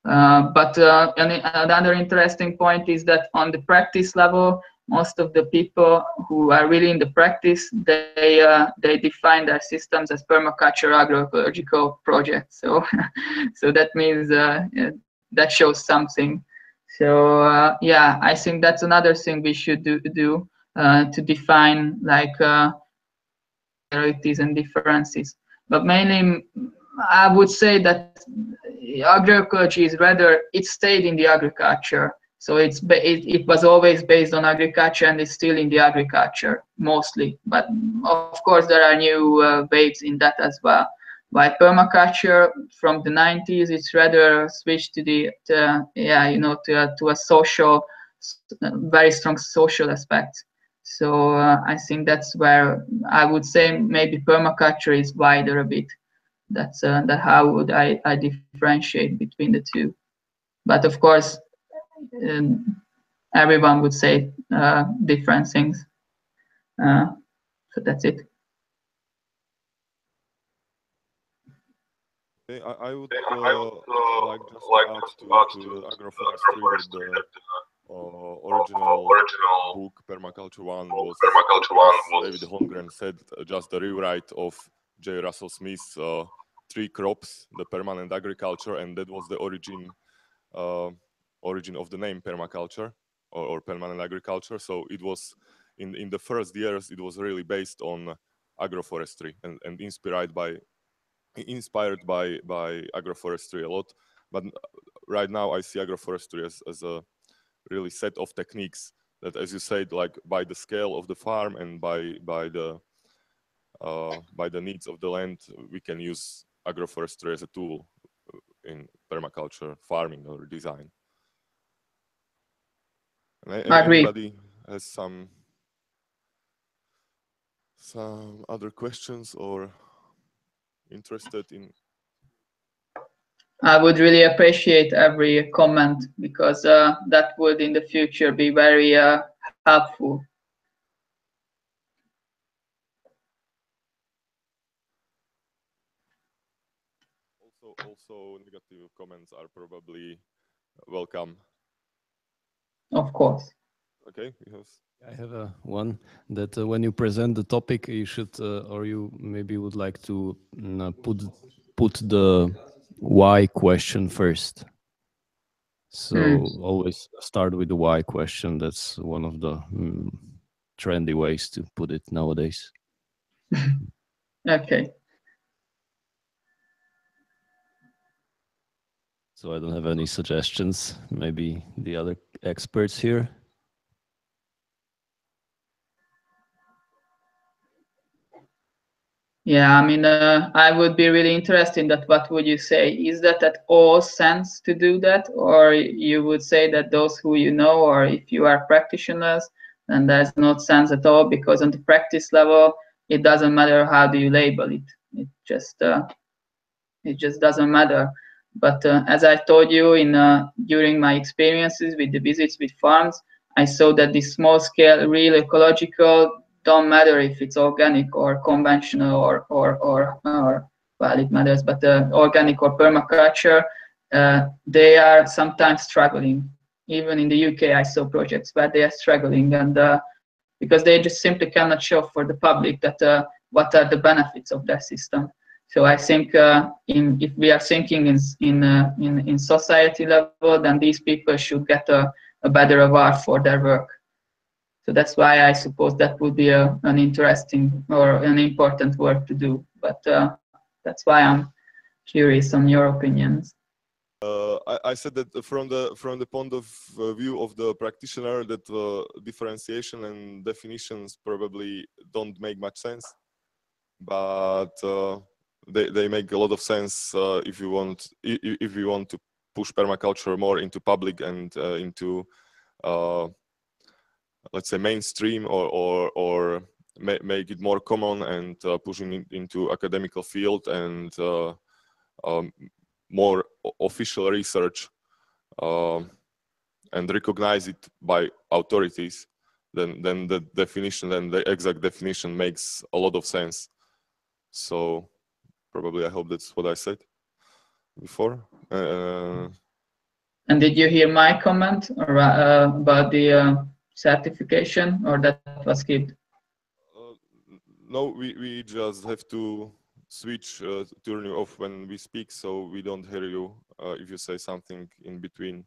But another interesting point is that on the practice level, most of the people who are really in the practice, they define their systems as permaculture agroecological projects. So so that means that shows something. So yeah, I think that's another thing we should do to define like similarities and differences. But mainly, I would say that agroecology is rather, it stayed in the agriculture. So it was always based on agriculture, and it's still in the agriculture mostly. But of course, there are new waves in that as well. By permaculture from the 90s, it's rather switched to a social, very strong social aspect. So I think that's where I would say maybe permaculture is wider a bit. That's how would I differentiate between the two. But of course, everyone would say different things. So that's it. Okay, I would like just to add to the agroforestry that the original book, Permaculture 1, was, David Holmgren said, just a rewrite of J. Russell Smith's Three Crops, the permanent agriculture, and that was the origin of the name permaculture or permanent agriculture. So it was in the first years, it was really based on agroforestry and inspired by agroforestry a lot. But right now I see agroforestry as a really set of techniques that, as you said, like by the scale of the farm and by the needs of the land, we can use agroforestry as a tool in permaculture farming or design. And anybody has some other questions or interested in? I would really appreciate every comment, because that would in the future be very helpful. Also negative comments are probably welcome. Of course. Okay, yes. I have one that when you present the topic, you should, or you maybe would like to put the why question first. So always start with the why question. That's one of the trendy ways to put it nowadays. Okay. So I don't have any suggestions. Maybe the other experts here. Yeah, I mean, I would be really interested in that. What would you say? Is that at all sense to do that? Or you would say that those who you know, or if you are practitioners, then there's no sense at all, because on the practice level, it doesn't matter how do you label it. It just doesn't matter. But as I told you during my experiences with the visits with farms, I saw that the small scale, real ecological, don't matter if it's organic or conventional or well, it matters, but organic or permaculture, they are sometimes struggling. Even in the UK, I saw projects where they are struggling, and because they just simply cannot show for the public that what are the benefits of that system. So I think if we are thinking in society level, then these people should get a better award for their work. So that's why I suppose that would be an interesting or an important work to do. But that's why I'm curious on your opinions. I said that from the point of view of the practitioner, that differentiation and definitions probably don't make much sense, but they make a lot of sense if you want to push permaculture more into public and into let's say mainstream, or make it more common, and pushing it into academical field and more official research, and recognize it by authorities, then the definition and the exact definition makes a lot of sense. So probably I hope that's what I said before. And did you hear my comment about the certification, or that was skipped? No, we just have to switch turn you off when we speak, so we don't hear you if you say something in between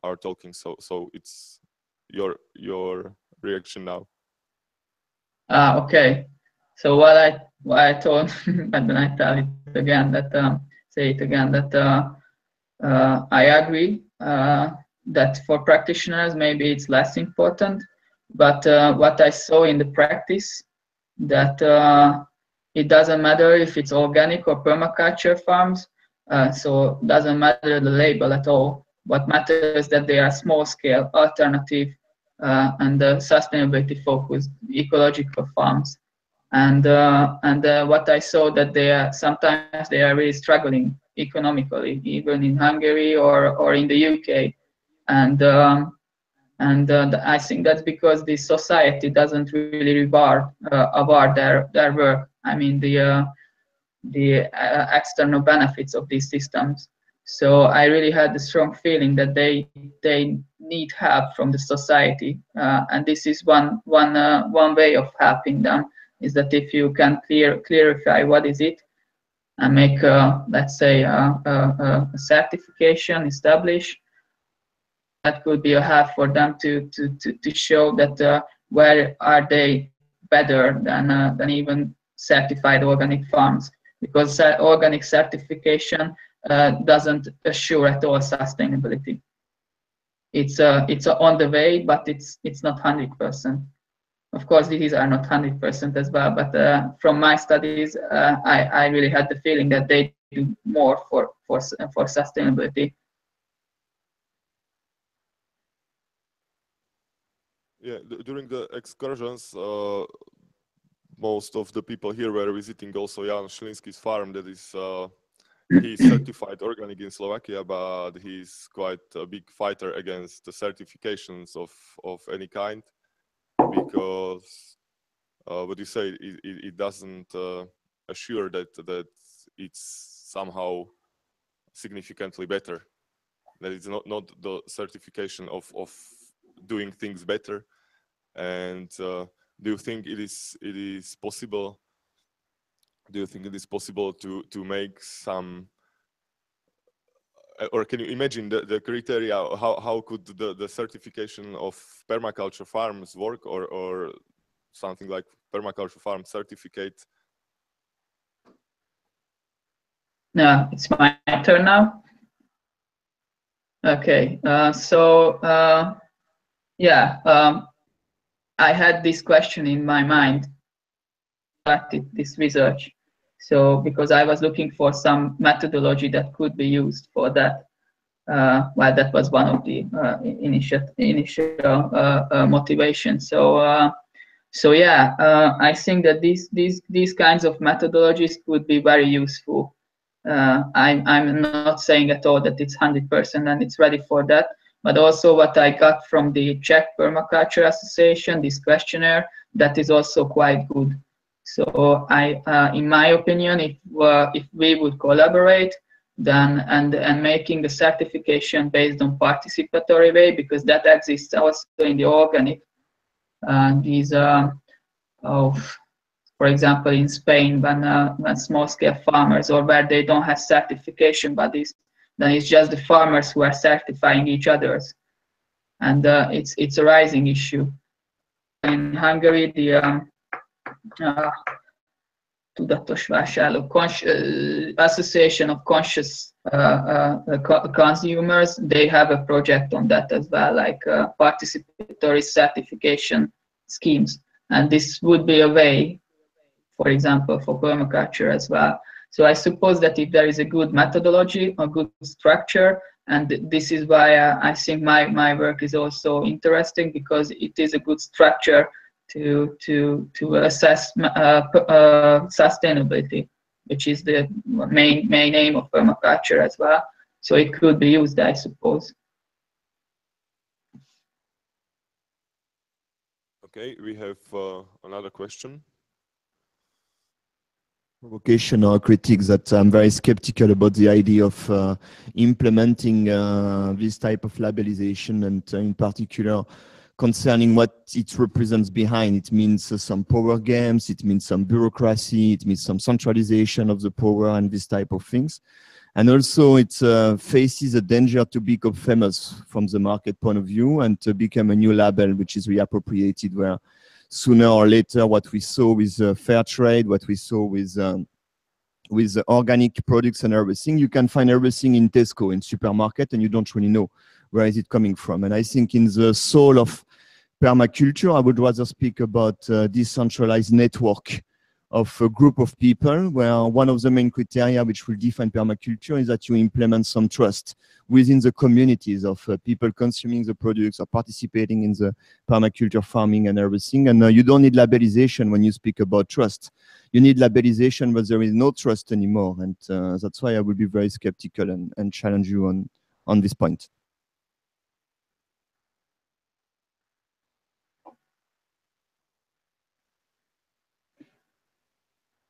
our talking. So it's your reaction now. Okay. So what I told, but then I tell it again that say it again that I agree that for practitioners maybe it's less important, but what I saw in the practice, that it doesn't matter if it's organic or permaculture farms, so it doesn't matter the label at all. What matters is that they are small scale, alternative, and sustainability focused ecological farms. And what I saw that sometimes they are really struggling economically, even in Hungary or in the UK, and I think that's because the society doesn't really reward their work. I mean the external benefits of these systems. So I really had the strong feeling that they need help from the society, and this is one way of helping them, is that if you can clarify what is it, and make let's say a certification establish, that could be a help for them to show that where are they better than even certified organic farms, because organic certification doesn't assure at all sustainability. It's on the way, but it's not 100%. Of course, these are not 100% as well, but from my studies, I really had the feeling that they do more for sustainability. Yeah, during the excursions, most of the people here were visiting also Jan Šlinský's farm. That is, he's certified organic in Slovakia, but he's quite a big fighter against the certifications of any kind, because what you say, it doesn't assure that it's somehow significantly better. That it's not the certification of doing things better. And do you think it is possible? Do you think it is possible to make some, or can you imagine the criteria? How could the certification of permaculture farms work, or something like permaculture farm certificate? No, it's my turn now. Okay, yeah, I had this question in my mind, this research. So because I was looking for some methodology that could be used for that. Well, that was one of the initial motivations. So yeah, I think that these kinds of methodologies could be very useful. I'm not saying at all that it's 100% and it's ready for that, but also what I got from the Czech Permaculture Association, this questionnaire, that is also quite good. So in my opinion, if we would collaborate, then and making the certification based on participatory way, because that exists also in the organic, these for example, in Spain, when small-scale farmers, or where they don't have certification bodies, then it's just the farmers who are certifying each others, and it's a rising issue. In Hungary, the Tudatos Vásárlók Association of Conscious Consumers, they have a project on that as well, like participatory certification schemes, and this would be a way, for example, for permaculture as well. So I suppose that if there is a good methodology, a good structure, and this is why I think my work is also interesting, because it is a good structure to assess sustainability, which is the main aim of permaculture as well. So it could be used, I suppose. Okay, we have another question. Provocation or critiques that I'm very skeptical about the idea of implementing this type of labelization, and in particular concerning what it represents behind. It means some power games, it means some bureaucracy, it means some centralization of the power and this type of things. And also it faces a danger to become famous from the market point of view and to become a new label which is reappropriated, where sooner or later what we saw with fair trade, what we saw with organic products and everything, you can find everything in Tesco, in supermarket, and you don't really know where is it coming from. And I think in the soul of permaculture, I would rather speak about a decentralized network of a group of people, where one of the main criteria which will define permaculture is that you implement some trust within the communities of people consuming the products or participating in the permaculture farming and everything. And you don't need labelization when you speak about trust. You need labelization when there is no trust anymore. And that's why I will be very skeptical and challenge you on this point.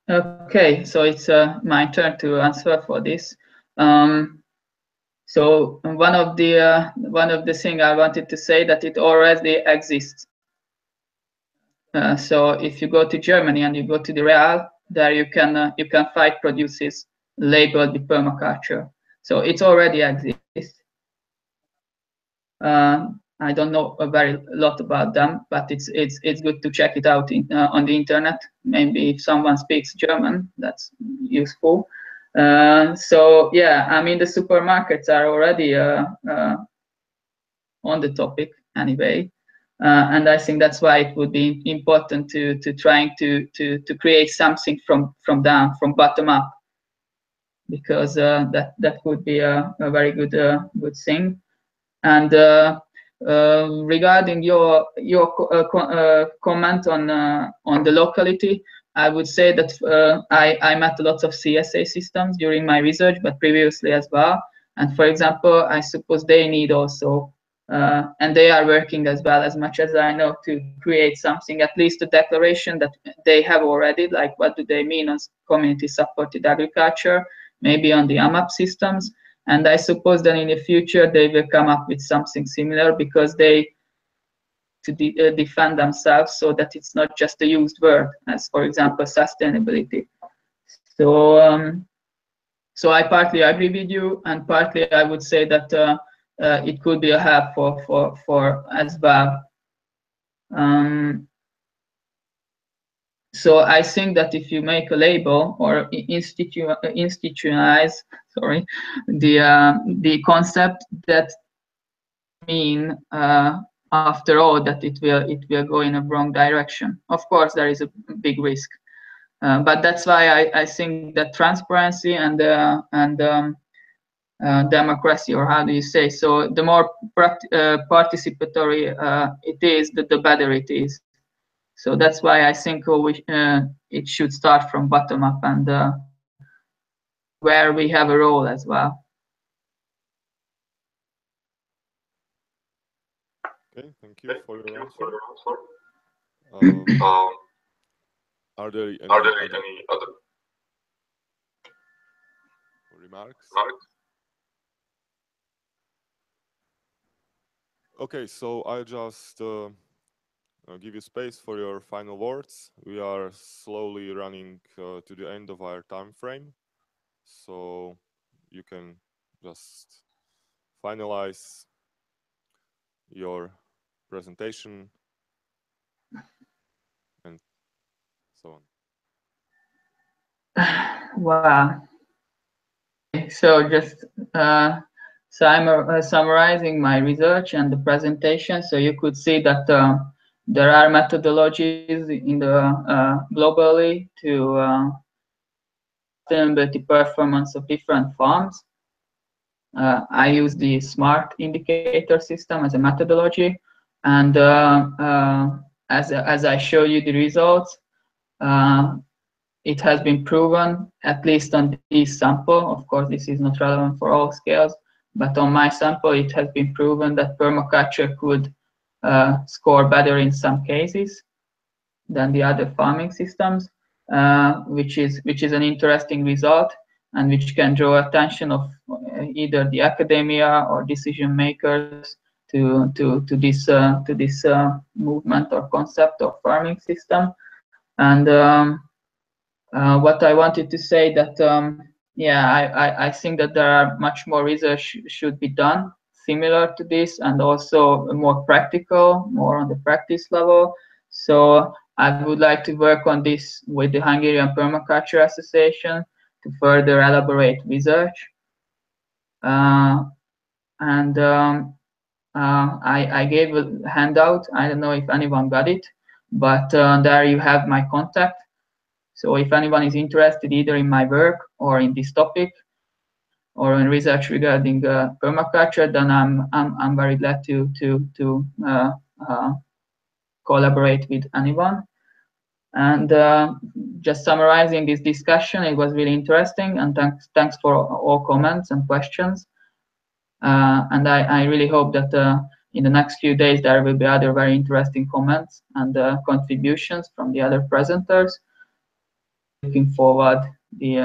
Okay, so it's my turn to answer for this. So one of the things I wanted to say, that it already exists. So if you go to Germany and you go to the Real, there you can find produces labeled with permaculture. So it already exists. I don't know a very lot about them, but it's good to check it out on the internet. Maybe if someone speaks German, that's useful. So yeah, I mean, the supermarkets are already on the topic anyway, and I think that's why it would be important to trying to create something from down, from bottom up, because that would be a very good thing. And regarding your comment on the locality, I would say that I met lots of CSA systems during my research, but previously as well. And for example, I suppose they need also, and they are working as well, as much as I know, to create something, at least a declaration that they have already, like what do they mean as community supported agriculture, maybe on the AMAP systems. And I suppose that in the future they will come up with something similar, because they to defend themselves, so that it's not just a used word, as for example sustainability. So so I partly agree with you, and partly I would say that it could be a help for as well. So I think that if you make a label or institutionalize, sorry, the concept, that mean after all that it will go in a wrong direction. Of course, there is a big risk, but that's why I think that transparency and democracy, or how do you say? So the more participatory it is, the better it is. So that's why I think it should start from bottom up, and where we have a role as well. Okay, thank you for your answer. Are there any other remarks? Okay, so I just give you space for your final words. We are slowly running to the end of our time frame, so you can just finalize your presentation and so on. Wow. So just summarizing my research and the presentation, so you could see that there are methodologies in the globally to sustainability performance of different farms. I use the SMART indicator system as a methodology, and as I show you the results, it has been proven, at least on this sample, of course this is not relevant for all scales, but on my sample it has been proven that permaculture could score better in some cases than the other farming systems, which is an interesting result and which can draw attention of either the academia or decision makers to this movement or concept of farming system. And what I wanted to say that yeah, I think that there are much more research should be done similar to this, and also more practical, more on the practice level. So I would like to work on this with the Hungarian Permaculture Association to further elaborate research. I gave a handout. I don't know if anyone got it, but there you have my contact. So if anyone is interested either in my work or in this topic or in research regarding permaculture, then I'm very glad to collaborate with anyone. And just summarizing this discussion, it was really interesting, and thanks for all comments and questions. And I really hope that in the next few days there will be other very interesting comments and contributions from the other presenters. Looking forward the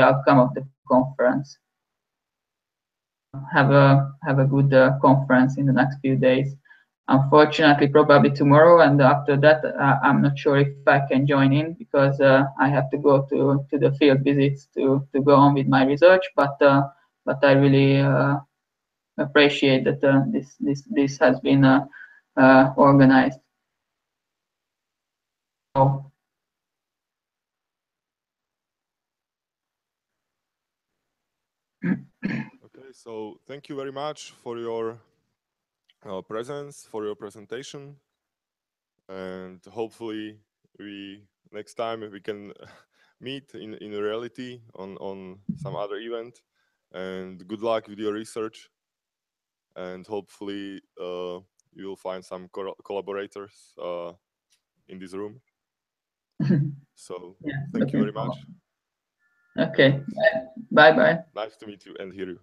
outcome of the conference. Have a good conference in the next few days. Unfortunately, probably tomorrow, and after that, I'm not sure if I can join in because I have to go to the field visits to go on with my research. But I really appreciate that this has been organized. So, Okay, so thank you very much for your presence, for your presentation, and hopefully next time we can meet in reality on some other event. And good luck with your research, and hopefully you will find some collaborators in this room. So yeah, thank you very much. Okay, bye bye. Nice to meet you and hear you.